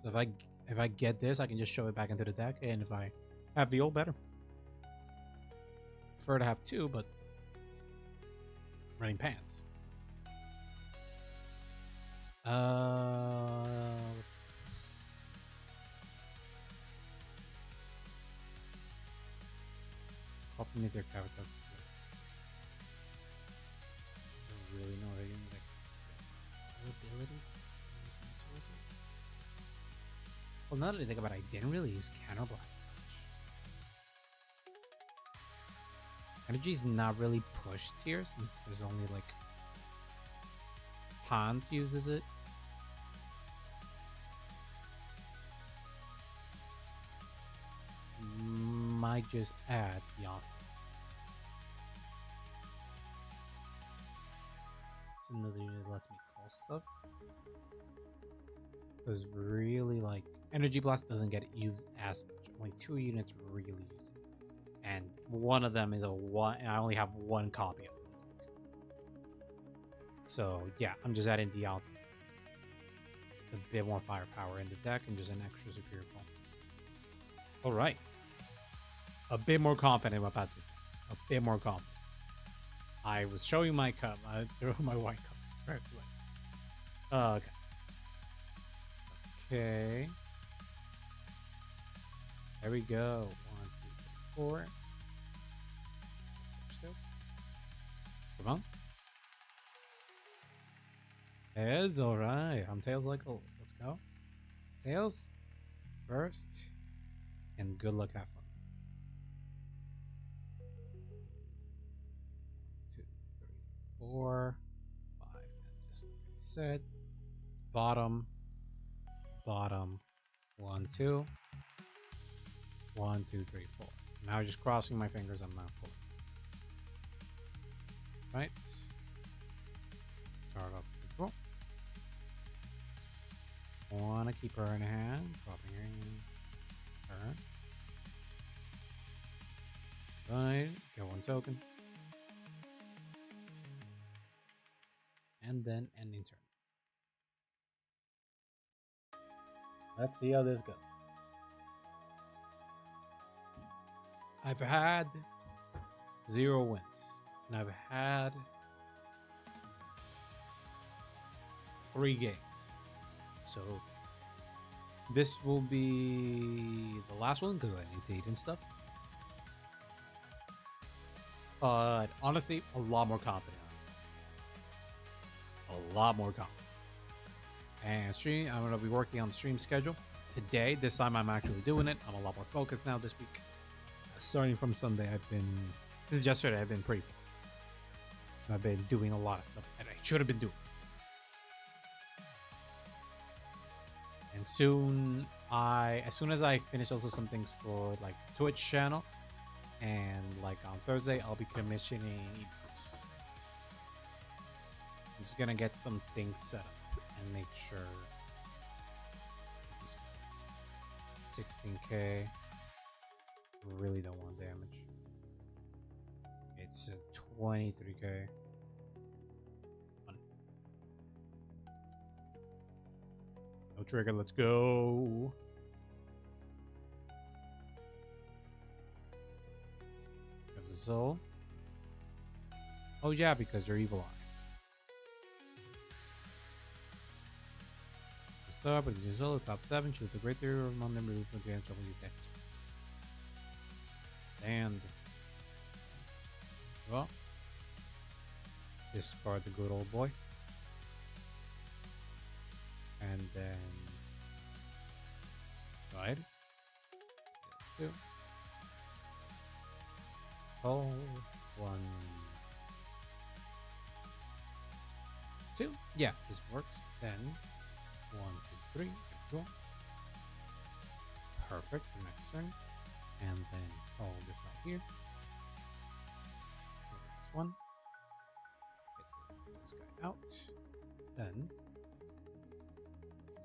So if I get this, I can just show it back into the deck, and if I have the old, better. Prefer to have 2, but running pants. Coffee make their character. I don't really know any like abilities. Well, now that I think about it, I didn't really use Counterblast much. Energy's not really pushed here since there's only like Pons uses it. Might just add Beyond. It's another unit that lets me call stuff. Because really, like, Energy Blast doesn't get used as much. Only 2 units really use it. And one of them is a 1, and I only have 1 copy of it. So, yeah, I'm just adding Dialth. A bit more firepower in the deck and just an extra superior call. Alright. A bit more confident about this deck. A bit more confident. I was showing my cup. I threw my white cup right away. Okay. Okay. There we go. 1, 2, 3, 4. Come on. Heads, alright. I'm tails like always. Let's go. Tails first. And good luck, have fun. 2, 3, 4, 5. And just like I said. Bottom. Bottom. 1, 2. 1, 2, 3, 4. Now just crossing my fingers, I'm not pulling. Right. Start off with roll. Wanna keep her in hand. Dropping her in. Her. Right. Get 1 token. And then ending turn. Let's see how this goes. I've had 0 wins. And I've had 3 games. So this will be the last one because I need to eat and stuff. But honestly, a lot more confident on this. A lot more confident. And stream, I'm gonna be working on the stream schedule today. This time I'm actually doing it. I'm a lot more focused now this week. Starting from Sunday, since yesterday, I've been pretty. I've been doing a lot of stuff that I should have been doing. And as soon as I finish also some things for like Twitch channel, and like on Thursday, I'll be commissioning ebooks. I'm just gonna get some things set up and make sure. 16K. Really don't want damage. It's 23K. No trigger, let's go. So, oh yeah, because you're evil eye. So, but it's all the top 7. Choose the great theory of non-number movement to answer when you text. And well, discard the good old boy. And then right. 2. Oh, 1, 2. Yeah, this works. Then 1, 2, 3. Cool. Perfect. Next turn. And then all this out here. This one. Get this guy out. Then,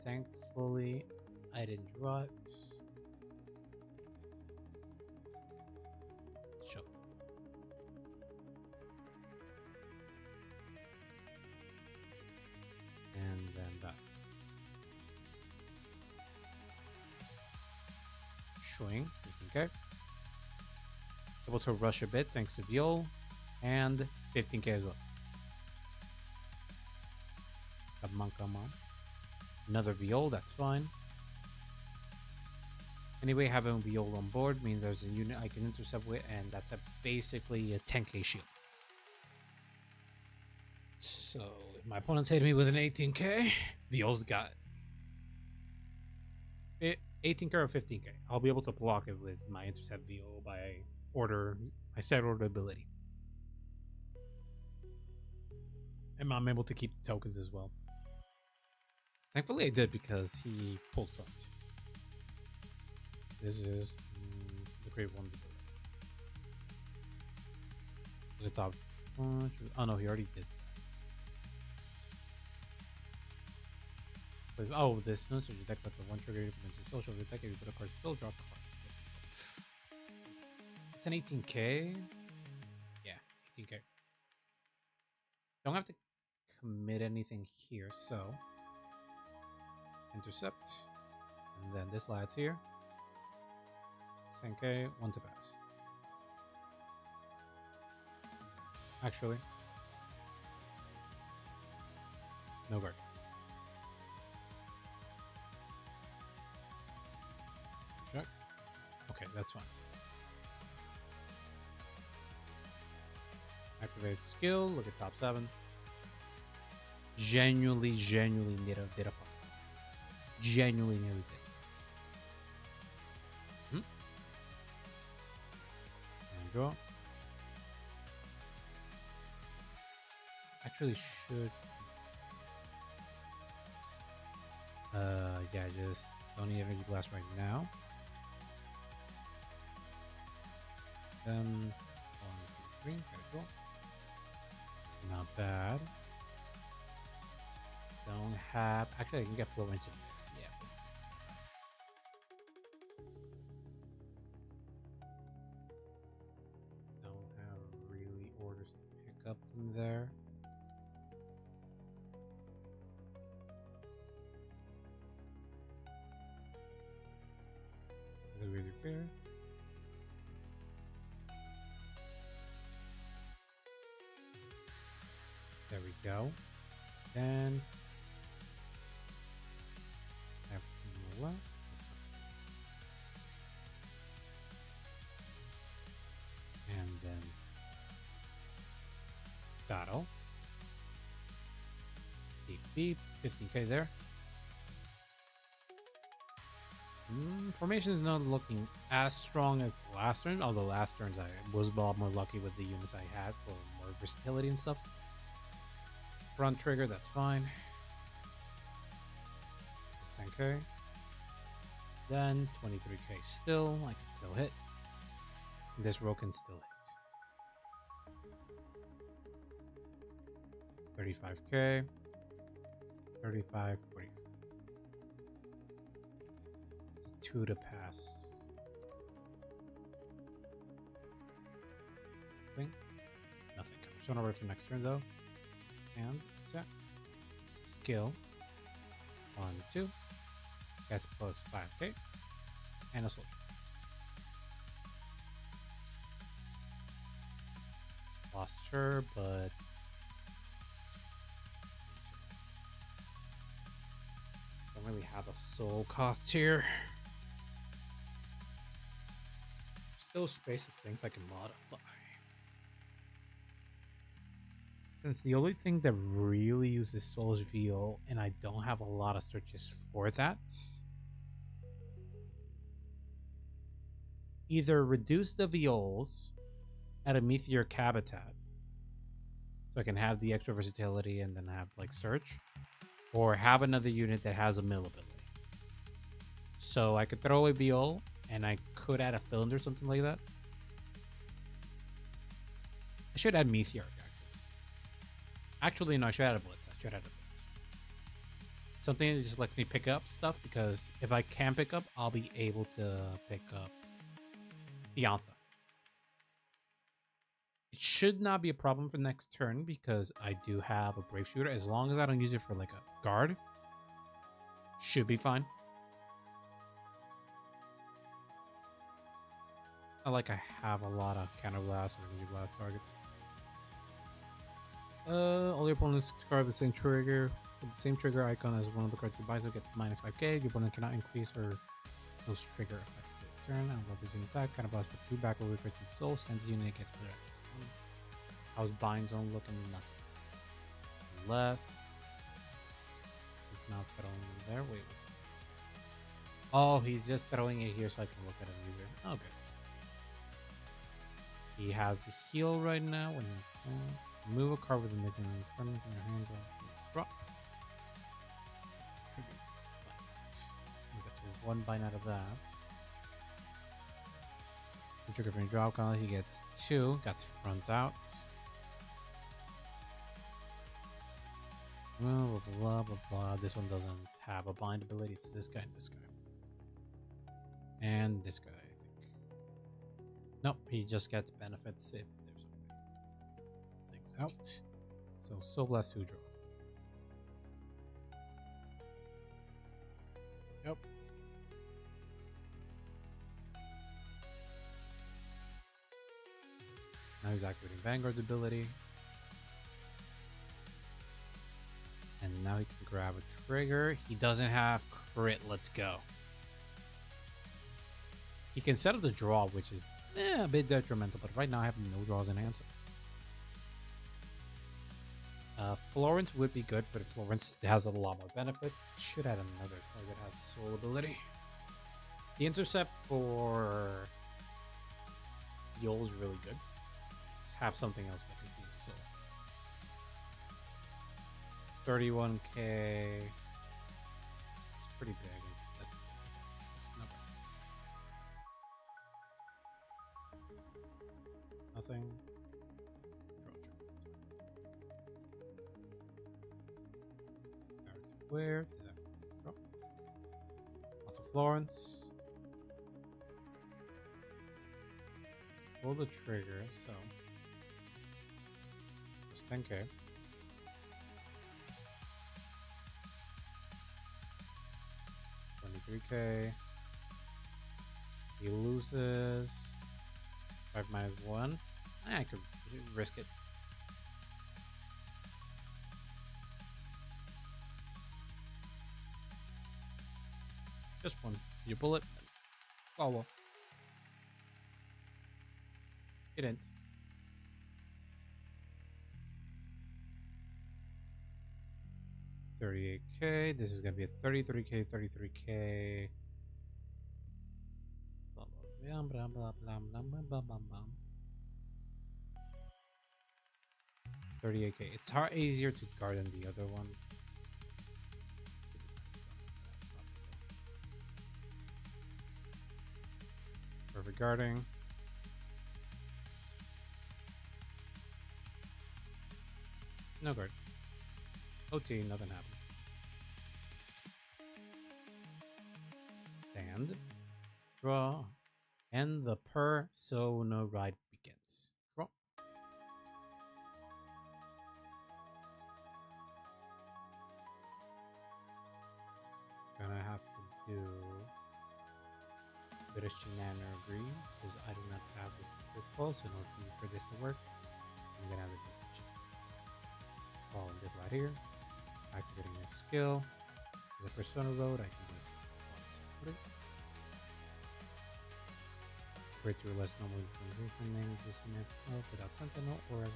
thankfully, I didn't draw it. Show. And then that. Showing. Okay. Able to rush a bit thanks to Viol. And 15K as well. Come on, come on. Another Viol, that's fine. Anyway, having Viol on board means there's a unit I can intercept with, and that's basically a 10K shield. So, if my opponent's hitting me with an 18K, Viol's got it. 18K or 15K. I'll be able to block it with my intercept Viol by order, my set order ability. And I'm able to keep the tokens as well. Thankfully I did because he pulled front. This is the great one's ability. The top. Oh no, he already did that. Oh, this no search deck with the 1 trigger into social deck if you put a card still drop a card. It's an 18K. Yeah, 18K. Don't have to commit anything here, so intercept. And then this lad's here. 10K, 1 to pass. Actually, no guard. Okay, that's fine. Activate skill. Look at top 7. Genuinely did a fuck. Genuinely nearly did. And draw. Actually should. Yeah, just don't need energy blast right now. Then 1, 2, 3. Gotta go. Not bad. Don't have. Actually, I can get 4 wins in there. Yeah. Don't have really orders to pick up from there. Repair. There we go. Then have more less. And then battle. Beep, 15k there. Formation is not looking as strong as last turn, although last turns I was a lot more lucky with the units I had for more versatility and stuff. Front trigger, that's fine. Just 10k. Then 23k still, I can still hit. This row can still hit. 35k. 35, 40. 2 to pass. Nothing. Just want to wait for next turn though. And set. Skill. 1, 2. Gets plus 5k. And a soldier. Lost her, but don't really have a soul cost here. Still space of things I can modify. Since the only thing that really uses Soul's VO, and I don't have a lot of searches for that, either reduce the VOs at a meteoric habitat, so I can have the extra versatility and then have like search, or have another unit that has a mill ability. So I could throw away VO, and I could add a cylinder or something like that. I should add meteoric. Actually, no, I should add a blitz. Something that just lets me pick up stuff, because if I can pick up, I'll be able to pick up the Anthem. It should not be a problem for next turn, because I do have a Brave Shooter. As long as I don't use it for like a guard, should be fine. Not like I have a lot of counter blast or energy blast targets. All your opponents discard the same trigger with the same trigger icon as one of the cards you buy, so get minus 5k. Your opponent cannot increase or those trigger effects this turn. I love this attack. Kind of blast for 2 back over creates soul. Sends unit gets better. How's bind zone looking? Nothing. Unless he's not throwing it there. Wait. Oh, he's just throwing it here so I can look at it easier. Okay. He has a heal right now. When move a card with a missing and running from your hand. Drop. We got 1 bind out of that. The trigger from your drop card, he gets 2. Got front out. Blah, blah, blah, blah, blah. This one doesn't have a bind ability. It's this guy and this guy. And this guy, I think. Nope, he just gets benefits if there's things out. So Soul Blast 2 draw. Yep. Now he's activating Vanguard's ability. And now he can grab a trigger. He doesn't have crit. Let's go. He can set up the draw, which is a bit detrimental, but right now I have no draws in hand. Florence would be good, but Florence has a lot more benefits. Should add another card that has soul ability. The intercept for Yol is really good. Just have something else that can do soul. 31k. It's pretty big. It's not bad. Nothing. Where did that drop? Lots of Florence. Pull the trigger, so just 10k. 23k. He loses 5 minus 1. I could risk it. Just one. You pull it. Oh well. It didn't. $38k. This is gonna be a 33k, 33k. Blah blah blah blah blah blah blah blah blah. 38k. It's easier to guard than the other one. Perfect guarding. No guard. OT, nothing happened. Stand. Draw. And the persona ride begins. Draw. Gonna have to do a bit of shenanigans because I do not have this full, so in order for this to work, I'm gonna have to do some shit. Following this light here, activating this skill. As a persona road, I can do it. Create to less normal information, this unit without sentinel or as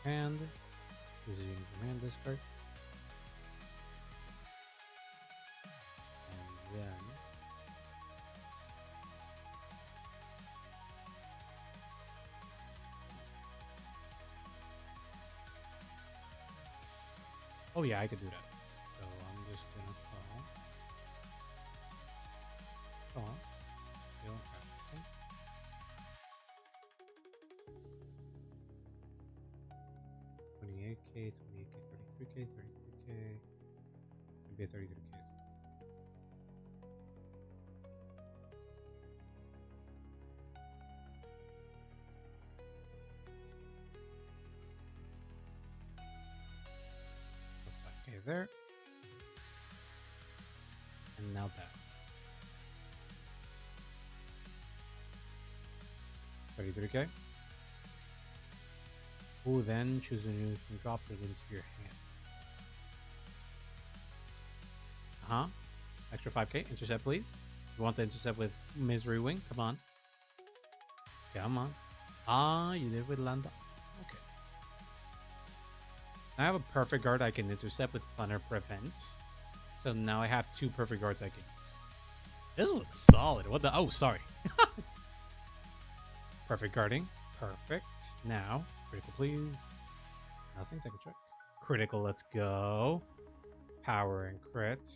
and using command discard. And then oh yeah, I could do that. So I'm just gonna call. Skill crafting. $28k, 33k, 33k. Maybe 33k as well. Okay, there. And now that. 33k. Who then choose a new and drop it into your hand. Extra 5k. Intercept, please. You want to intercept with Misery Wing? Come on. Come on. Ah, you did with Landa. Okay. I have a perfect guard I can intercept with Punter Prevent. So now I have 2 perfect guards I can use. This looks solid. What the? Oh, sorry. Perfect guarding. Perfect. Now, critical, please. Nothing. Second check. Critical. Let's go. Power and crit.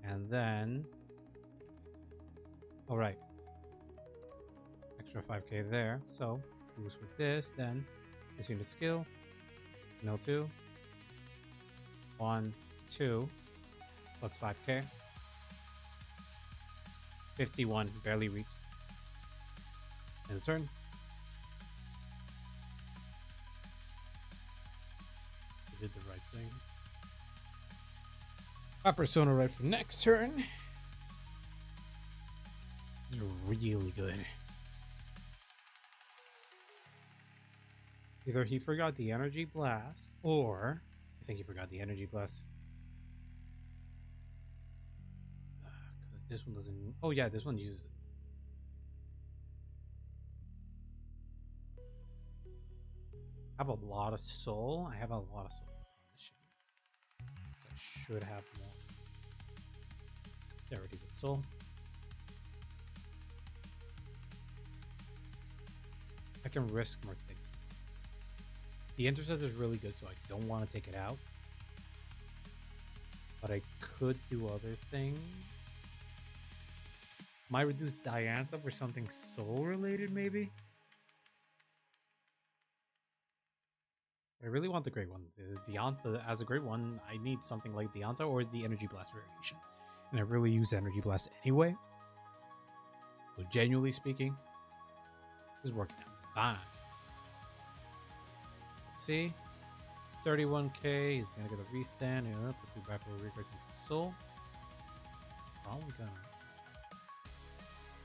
And then. All right. Extra 5k there. So, boost with this. Then, this unit skill. Mill 2. 1, 2. Plus 5k. 51. Barely reached. End of turn. I did the right thing. My persona right for next turn. This is really good. Either he forgot the energy blast, or I think he forgot the energy blast. Because this one doesn't. Oh, yeah, this one uses it. I have a lot of soul. I have a lot of soul on this ship. So I should have more dexterity with soul. I can risk more things. The intercept is really good, so I don't want to take it out. But I could do other things. Might reduce Diantha for something soul related, maybe. I really want the great one. Diantha, as a great one, I need something like Diantha or the Energy Blast variation. And I really use Energy Blast anyway. So genuinely speaking, this is working out fine. Let's see. 31k, he's gonna get a restand. Put two back for regrets into soul. Probably gonna.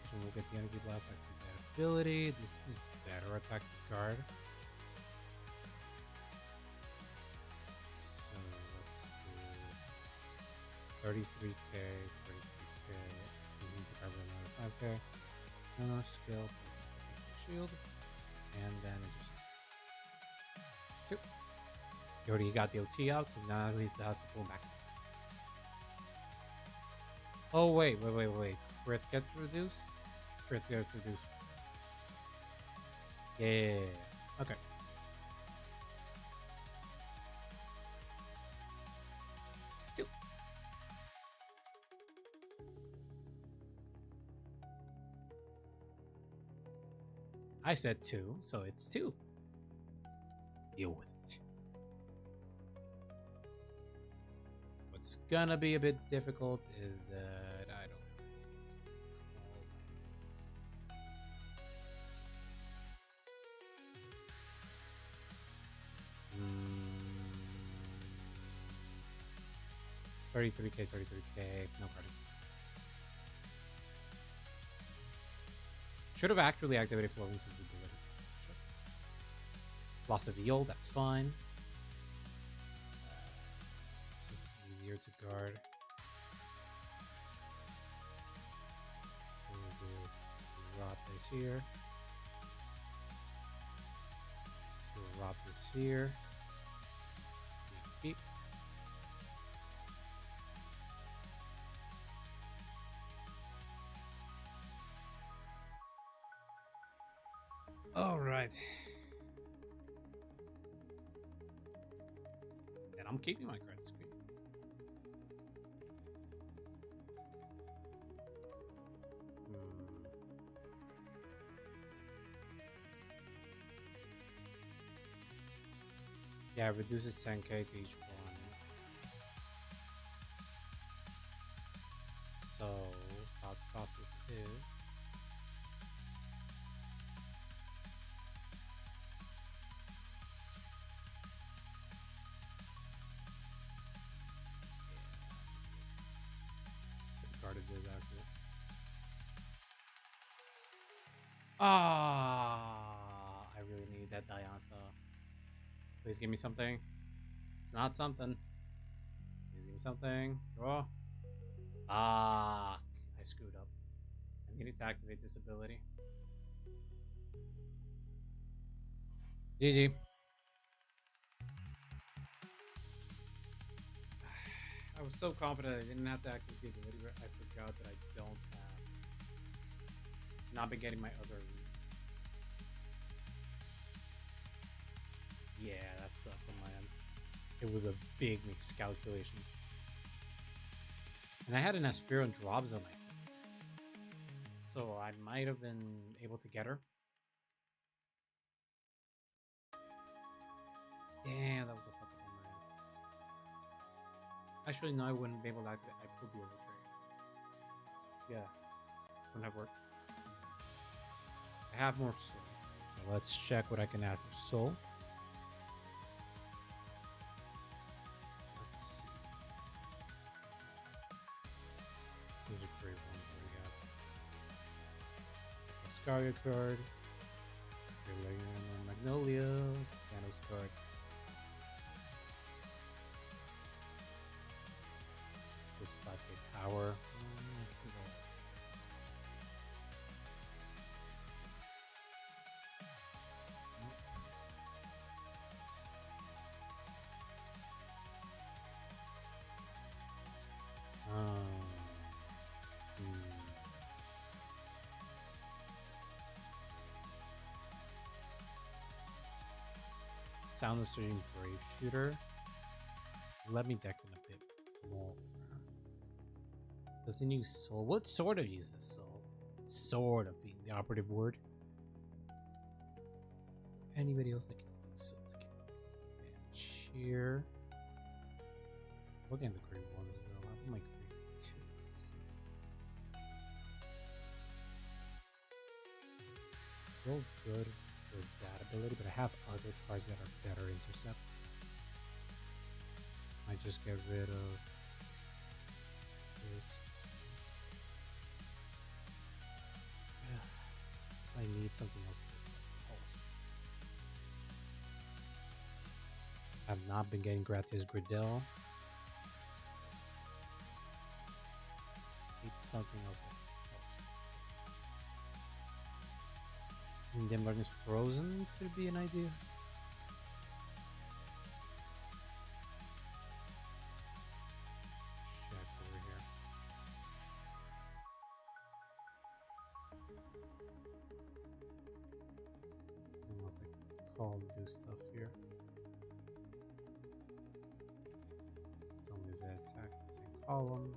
So we'll get the Energy Blast after that ability. This is better attack the card. So let's do 33k, 33k. You need to cover another 5k. No skill, shield, and then it's just 2. You already got the OT out, so now he's out to pull back. Oh wait. Crit gets reduced. Crit gets reduced. Yeah. Okay. I said 2, so it's 2. Deal with it. What's gonna be a bit difficult is that I don't know. Hmm. 33k, 33k, no card. Should have actually activated Florence's ability. Loss of heal, that's fine. Just easier to guard. We'll drop this here. We'll drop this here. Beep. All right. And I'm keeping my card screen. Yeah, it reduces 10k to each one. So, thought process is discarded this after. I really need that Diantha. Please give me something. It's not something. Please give me something. Draw. I screwed up. I needed to activate this ability. GG. I was so confident I didn't have to activate the ability, but I forgot that I don't have. Not been getting my other. Yeah, that sucked on my end. It was a big miscalculation. And I had an Aspiro and Drobs on my thing. So I might have been able to get her. Damn, that was a fucking on my end. Actually, no, I wouldn't be able to activate. I pulled the overtrade. Yeah. Wouldn't have worked. I have more soul. So let's check what I can add for soul. Let's see. Those are great ones that we got. Scaria card. Magnolia. Sound Asserting Brave Shooter. Let me dex it a bit more. Doesn't use soul. What sort of uses soul? Sort of being the operative word. Anybody else that can use soul to kill? And cheer. Look at the green ones though. I have my green two. Feels good with that ability, but I have other cards that are better intercepts. I just get rid of this. So I need something else to pulse. I've not been getting gratis Gridel. Need something else that pulse. Dim Darkness Frozen could be an idea. Do stuff here. It's only that attacks the same column.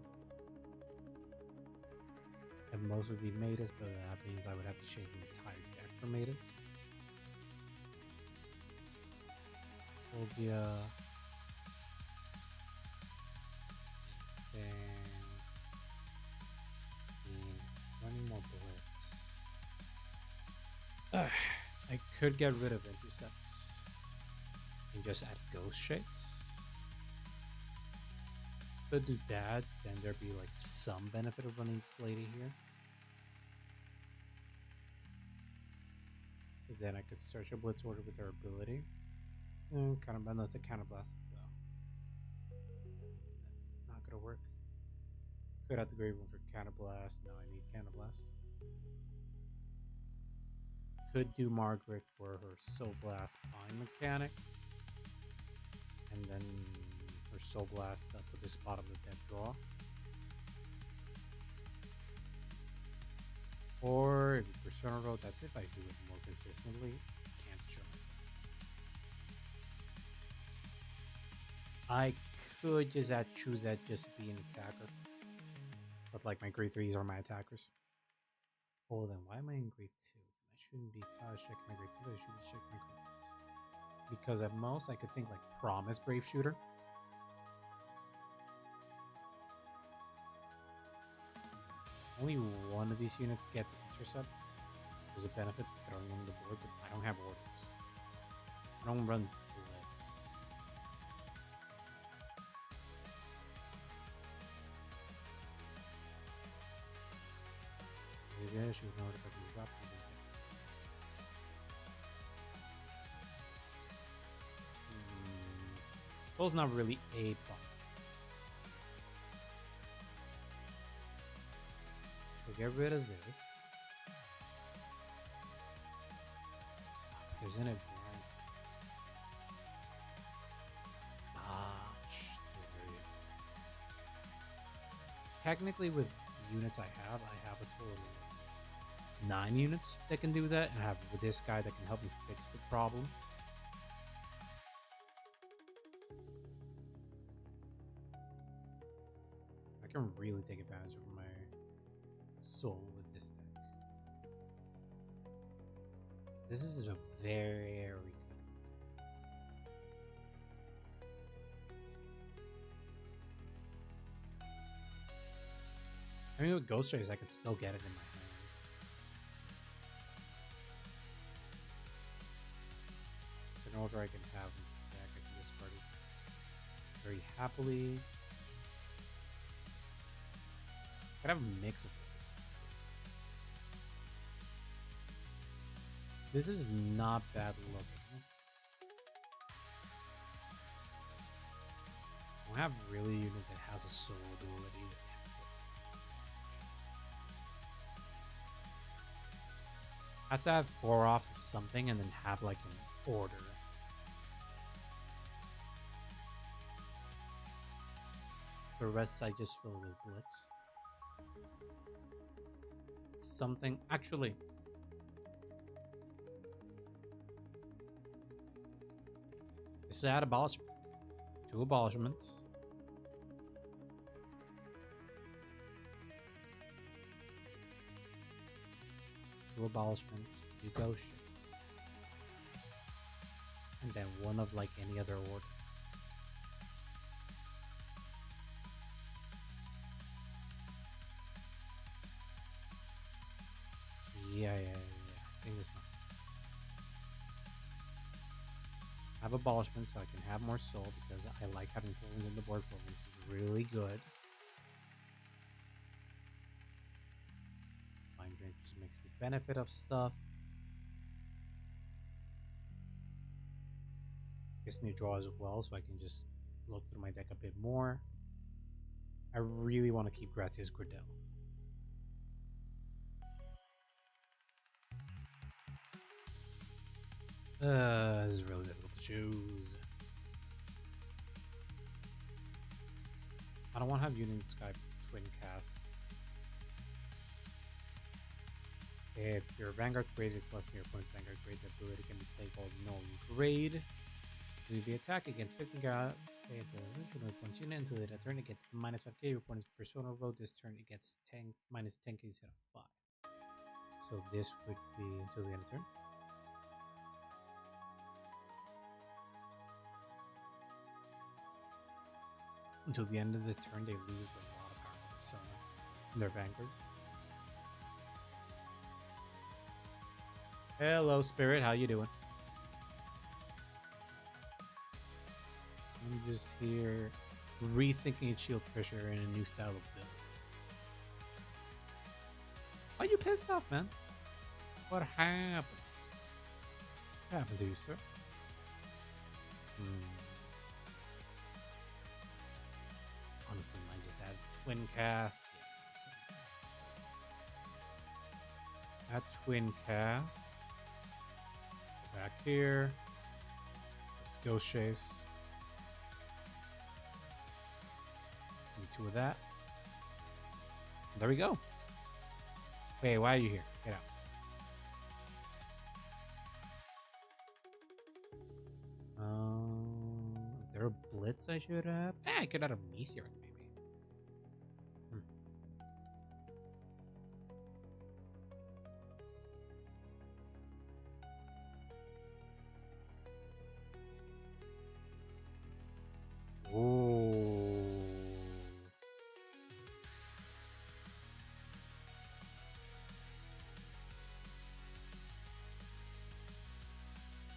And most would be Matus, but that means I would have to change the entire deck for Matus. Phobia. And running more bullets. I could get rid of intercepts and just add ghost shapes. Could do that, then there'd be like some benefit of running this lady here. Because then I could search a blitz order with her ability. Kind of, no, it's a counterblast, so not gonna work. Could have the grave one for counterblast. No, I need counterblast. Could do Margaret for her Soul Blast Bind mechanic. And then her Soul Blast put this bottom of the deck draw. Or if you Persona Road, that's if I do it more consistently. Can't show myself. I could just choose that just to be an attacker. But like my grade 3s are my attackers. Oh, then why am I in grade 2? I shouldn't be checking my grade 2, I should be checking my grade 1. Because at most I could think like Promise Brave Shooter. Only one of these units gets intercept. There's a benefit throwing them on the board, but I don't have orders. I don't run blitz. Maybe I should know if I can drop them. Soul's not really a problem. So get rid of this. There's an event. Technically, with units I have a total of 9 units that can do that, and I have this guy that can help me fix the problem. I can really take advantage of my soul with this deck. This is a very good. I mean, with Ghost Rays, I could still get it in my hand. So in order I can have in the deck, I can discard it very happily. I could have a mix of it. This is not bad looking. I don't have really a unit that has a soul ability. I have to have 4 off of something and then have like an order. The rest I just fill with blitz. Something actually. This is at abolishment. 2 abolishments. Two abolishments. You go shit. And then 1 of like any other order. Yeah. I think this one. I have abolishment so I can have more soul because I like having pulling in the board for me. This is really good. Mind drink just makes me benefit of stuff. Gives me a draw as well, so I can just look through my deck a bit more. I really want to keep Gratias Gordell. This is really difficult to choose. I don't want to have Union Sky Twin Cast. If your Vanguard grade is less than your opponent's Vanguard grade, that ability can be played called null grade. So if you attack against 15 points unit until the turn, it gets minus 5k. Your opponent's persona roll this turn, it gets 10 minus 10k instead of 5. So this would be until the end of turn. Until the end of the turn, they lose a lot of power with persona in their Vanguard. Hello, Spirit. How you doing? I'm just here rethinking a Shieldfisher in a new style of build. Why are you pissed off, man? What happened? What happened to you, sir? Honestly, might just add Twin Cast. Yeah, add Twin Cast. Back here. Skill Chase. Need 2 of that. There we go. Wait, why are you here? Get out. Is there a Blitz I should have? I could add a Meteor, maybe. Ooh.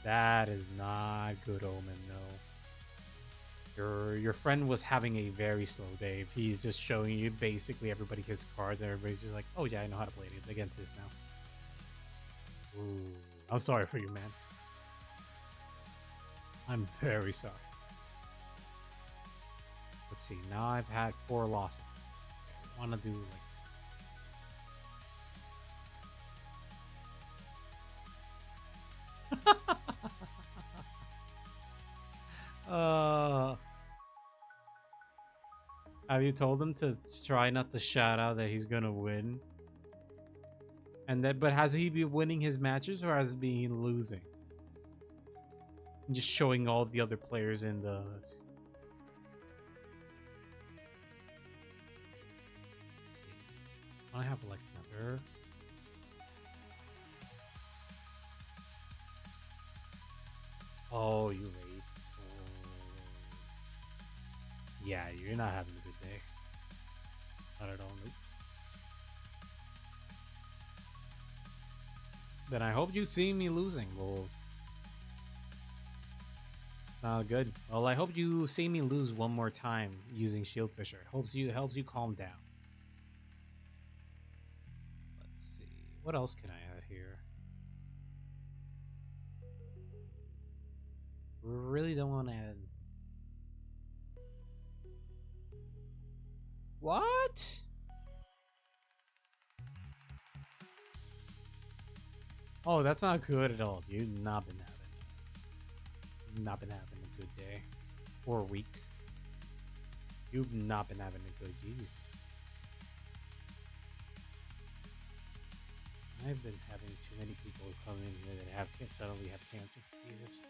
That is not good omen, no. Your friend was having a very slow day. If he's just showing you basically everybody his cards and everybody's just like, oh yeah, I know how to play it against this now. Ooh. I'm sorry for you, man. I'm very sorry. Let's see. Now I've had 4 losses. I want to do like. Have you told him to try not to shout out that he's gonna win? And that, but has he been winning his matches or has he been losing? Just showing all the other players in the. Let's see. I have like another. Oh, you raised. Oh. Yeah, you're not having a good day. Not at all. Nope. Then I hope you see me losing. Well, good. Well, I hope you see me lose one more time using Shieldfisher. It helps you calm down. Let's see. What else can I add here? Really don't want to add. What? Oh, that's not good at all. You've not been having a good day or week. You've not been having a good Jesus. I've been having too many people come in here that suddenly have cancer. Jesus.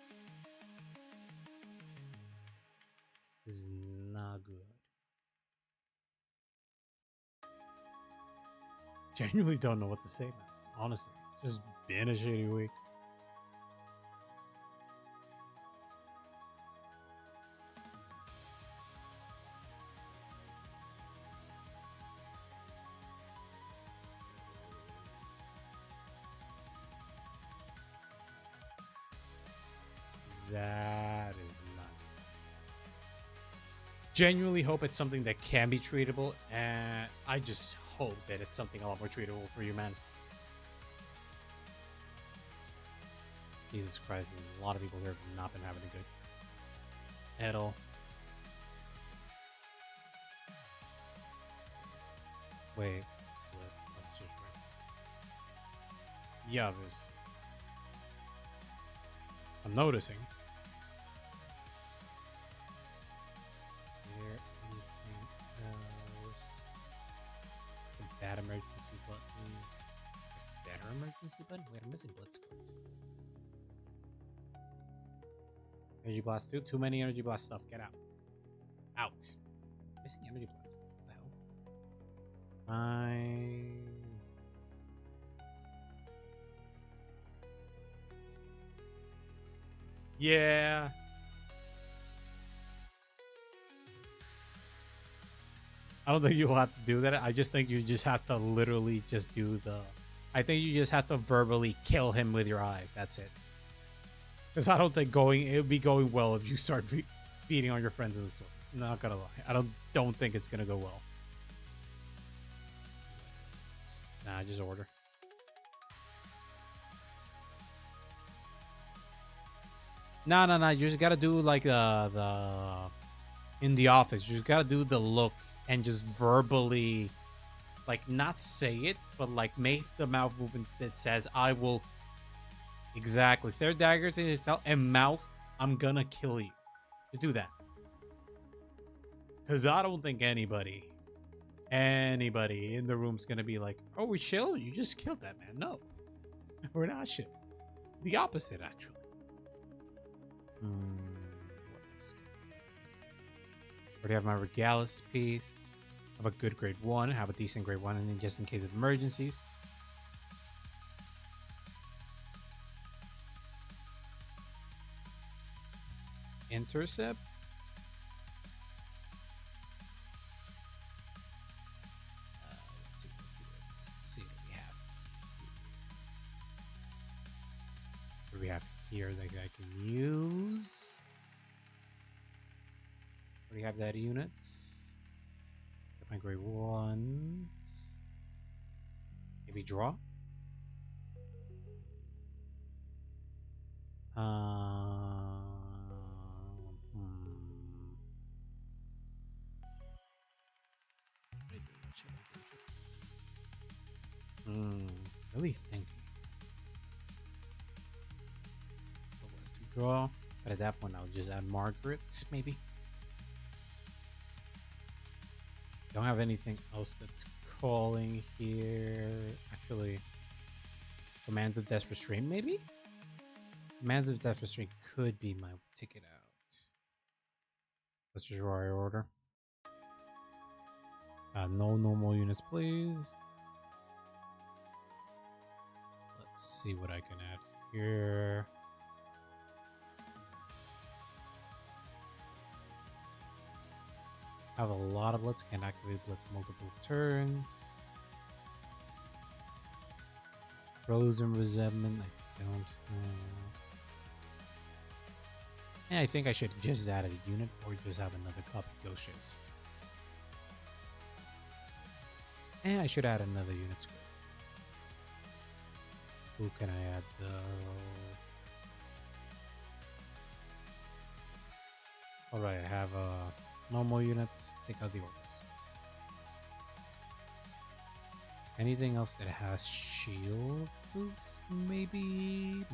Genuinely don't know what to say, man. Honestly, it's just been a shitty week. That is nice. Genuinely hope it's something that can be treatable, and I just hope that it's something a lot more treatable for you, man. Jesus Christ, a lot of people here have not been having it good at all. Wait, let's just wait. Yeah, I'm noticing. Is there anything else? A bad emergency button. A better emergency button? Wait, I'm missing blitz cards. Energy blast 2. Too many energy blast stuff. Get out. Out. Missing energy blast. What the hell? Fine. Yeah. I don't think you'll have to do that. I just think you just have to literally just do the... I think you just have to verbally kill him with your eyes. That's it. Because I don't think it would be going well if you start beating on your friends in the store. I'm not gonna lie. I don't think it's gonna go well. Nah, just order. No. You just gotta do like the in the office. You just gotta do the look and just verbally, like, not say it, but like make the mouth movement that says, "I will." Exactly. Stare daggers in his tail and mouth, "I'm gonna kill you." Just do that. Because I don't think anybody in the room's gonna be like, "Oh, we chill? You just killed that man." No, we're not chill. The opposite, actually. What else? Already have my Regalis piece. Have a good grade 1. Have a decent grade 1, and then just in case of emergencies. Intercept. Let's see what we have. What do we have here that I can use? We have that units. Get my grade 1s. Maybe draw. Really thinking. What was to draw? But at that point, I'll just add Margaret's, maybe. Don't have anything else that's calling here. Actually, Commands of Death for Stream, maybe? Commands of Death for Stream could be my ticket out. Let's just draw our order. No normal units, please. Let's see what I can add here. Have a lot of blitz, can activate blitz multiple turns. Frozen resentment, I don't know. Yeah, I think I should just add a unit or just have another copy ghost shows. And I should add another unit script. Who can I add though? Alright, I have normal units. Take out the orders. Anything else that has shield boost? Maybe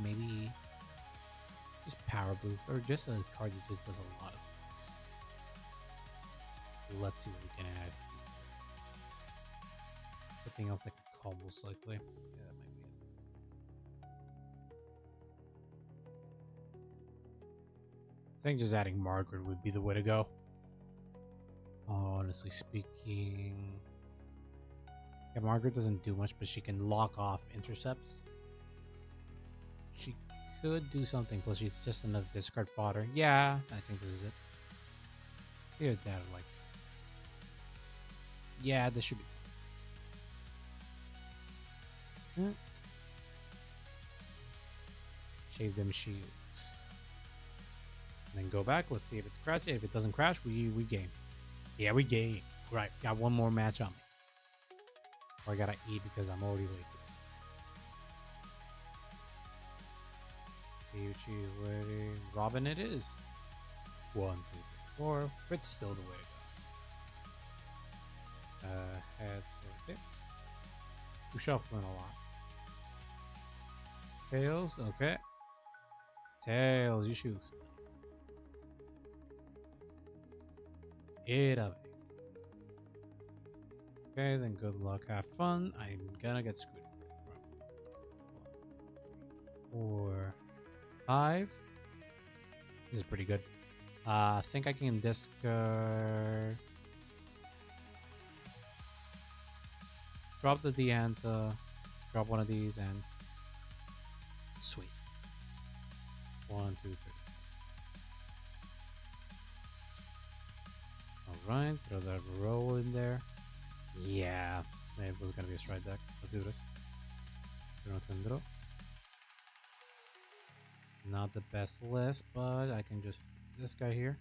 just power boost, or just a card that just does a lot of things. Let's see what we can add. Something else that could call most likely. Yeah, that might be it. I think just adding Margaret would be the way to go. Honestly speaking. Yeah, Margaret doesn't do much, but she can lock off intercepts. She could do something, plus she's just another discard fodder. Yeah, I think this is it. Here, Dad, like... Yeah, this should be... Shave them shields. And then go back. Let's see if it's crashed. If it doesn't crash, we game. Yeah, we game. Right. Got one more match on me. Or I gotta eat because I'm already late. See what she's ready. Robin it is. 1, 2, 3, 4. It's still the way to go. Head 6. We're shuffling a lot. Tails, okay. Tails, you shoes. It up. Okay, then good luck, have fun. I'm gonna get screwed. 1, 2, 3, 4, 5. This is pretty good. I think I can discard. Drop the Dianta. Drop one of these and sweet. 1, 2, 3. Alright, throw that roll in there. Yeah, it was gonna be a stride deck. Let's do this. Not the best list, but I can just this guy here.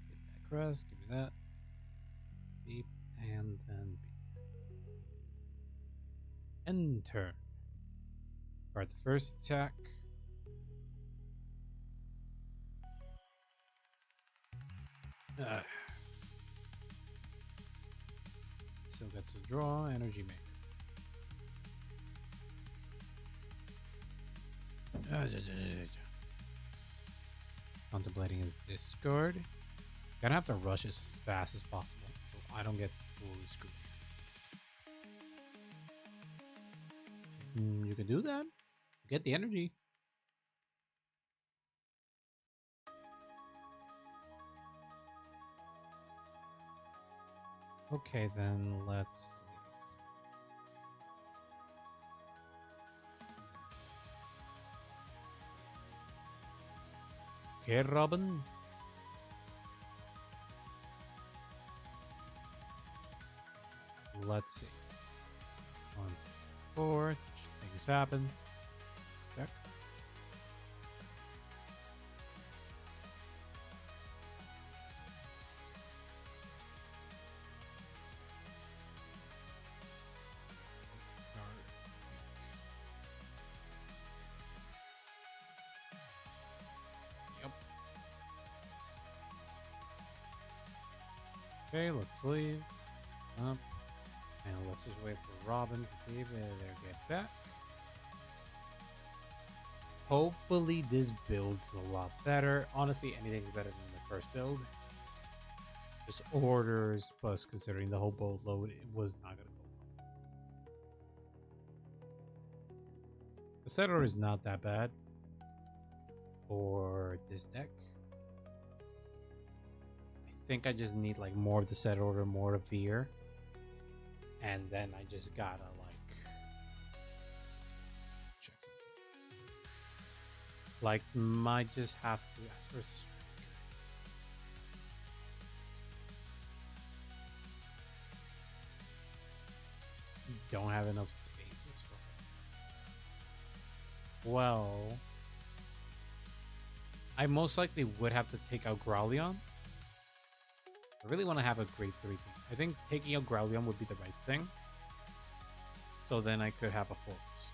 Get that crest, give me that. Beep, and then beep. End turn. Alright, the first attack. Still gets to draw, energy maker. Contemplating his discard. Gonna have to rush as fast as possible so I don't get fully screwed. You can do that. Get the energy. Okay, then let's leave. Okay, Robin. Let's see. 1, 4. Things happen. Check. Okay, let's leave. Up. And let's just wait for Robin to see if they get back. Hopefully this build's a lot better. Honestly, anything's better than the first build. Just orders, plus considering the whole boatload, it was not going to go well. The set order is not that bad for this deck. I think I just need like more of the set order, more of Veer, and then I just gotta like check something. Like might just have to ask for strike. Don't have enough spaces for it. Well, I most likely would have to take out Growlion. I really want to have a grade 3 thing. I think taking out Growlion would be the right thing. So then I could have a force.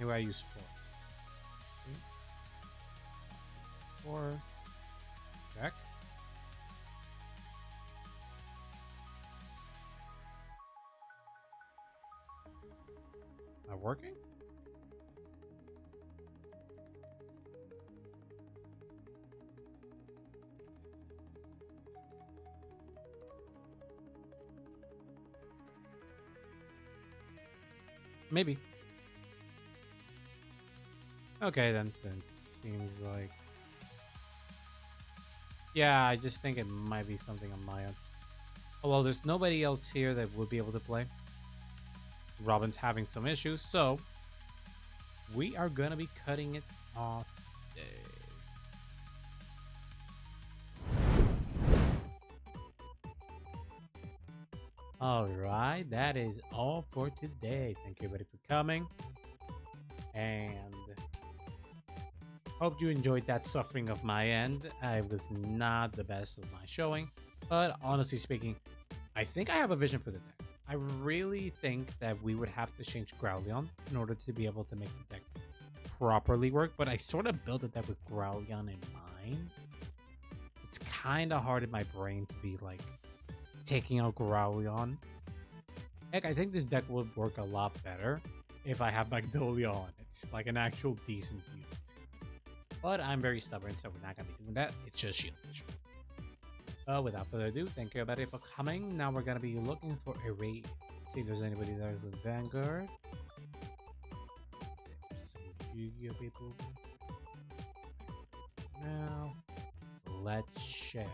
Maybe I use 4. 4. Check. Not working? Maybe. Okay, then seems like... Yeah, I just think it might be something on my end. Oh, well, there's nobody else here that would be able to play. Robin's having some issues, so we are gonna be cutting it off today. All right, that is all for today. Thank you everybody for coming, and hope you enjoyed that suffering of my end. I was not the best of my showing, but honestly speaking, I think I have a vision for the deck. I really think that we would have to change Growlithe in order to be able to make the deck properly work, but I sort of built a deck with Growlithe in mind. It's kind of hard in my brain to be like taking out Growlithe. Heck, I think this deck would work a lot better if I have Magnolia on it, like an actual decent unit. But I'm very stubborn, so we're not going to be doing that. It's just Shieldfisher. Without further ado, thank you everybody for coming. Now we're going to be looking for a raid. See if there's anybody there with Vanguard. There's some YGO people. Now, let's check.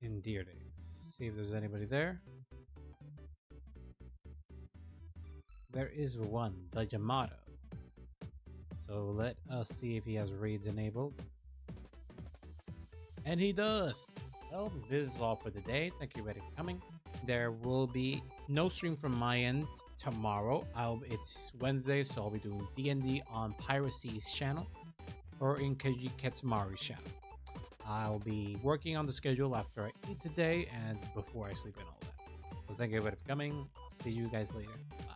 In Deer Days. See if there's anybody there. There is one, the Yamato. So let us see if he has raids enabled. And he does. Well, this is all for the day. Thank you everybody for coming. There will be no stream from my end tomorrow. It's Wednesday, so I'll be doing D&D on Piracy's channel or in Keiji Ketsumari's channel. I'll be working on the schedule after I eat today and before I sleep and all that. So thank you everybody for coming. See you guys later. Bye.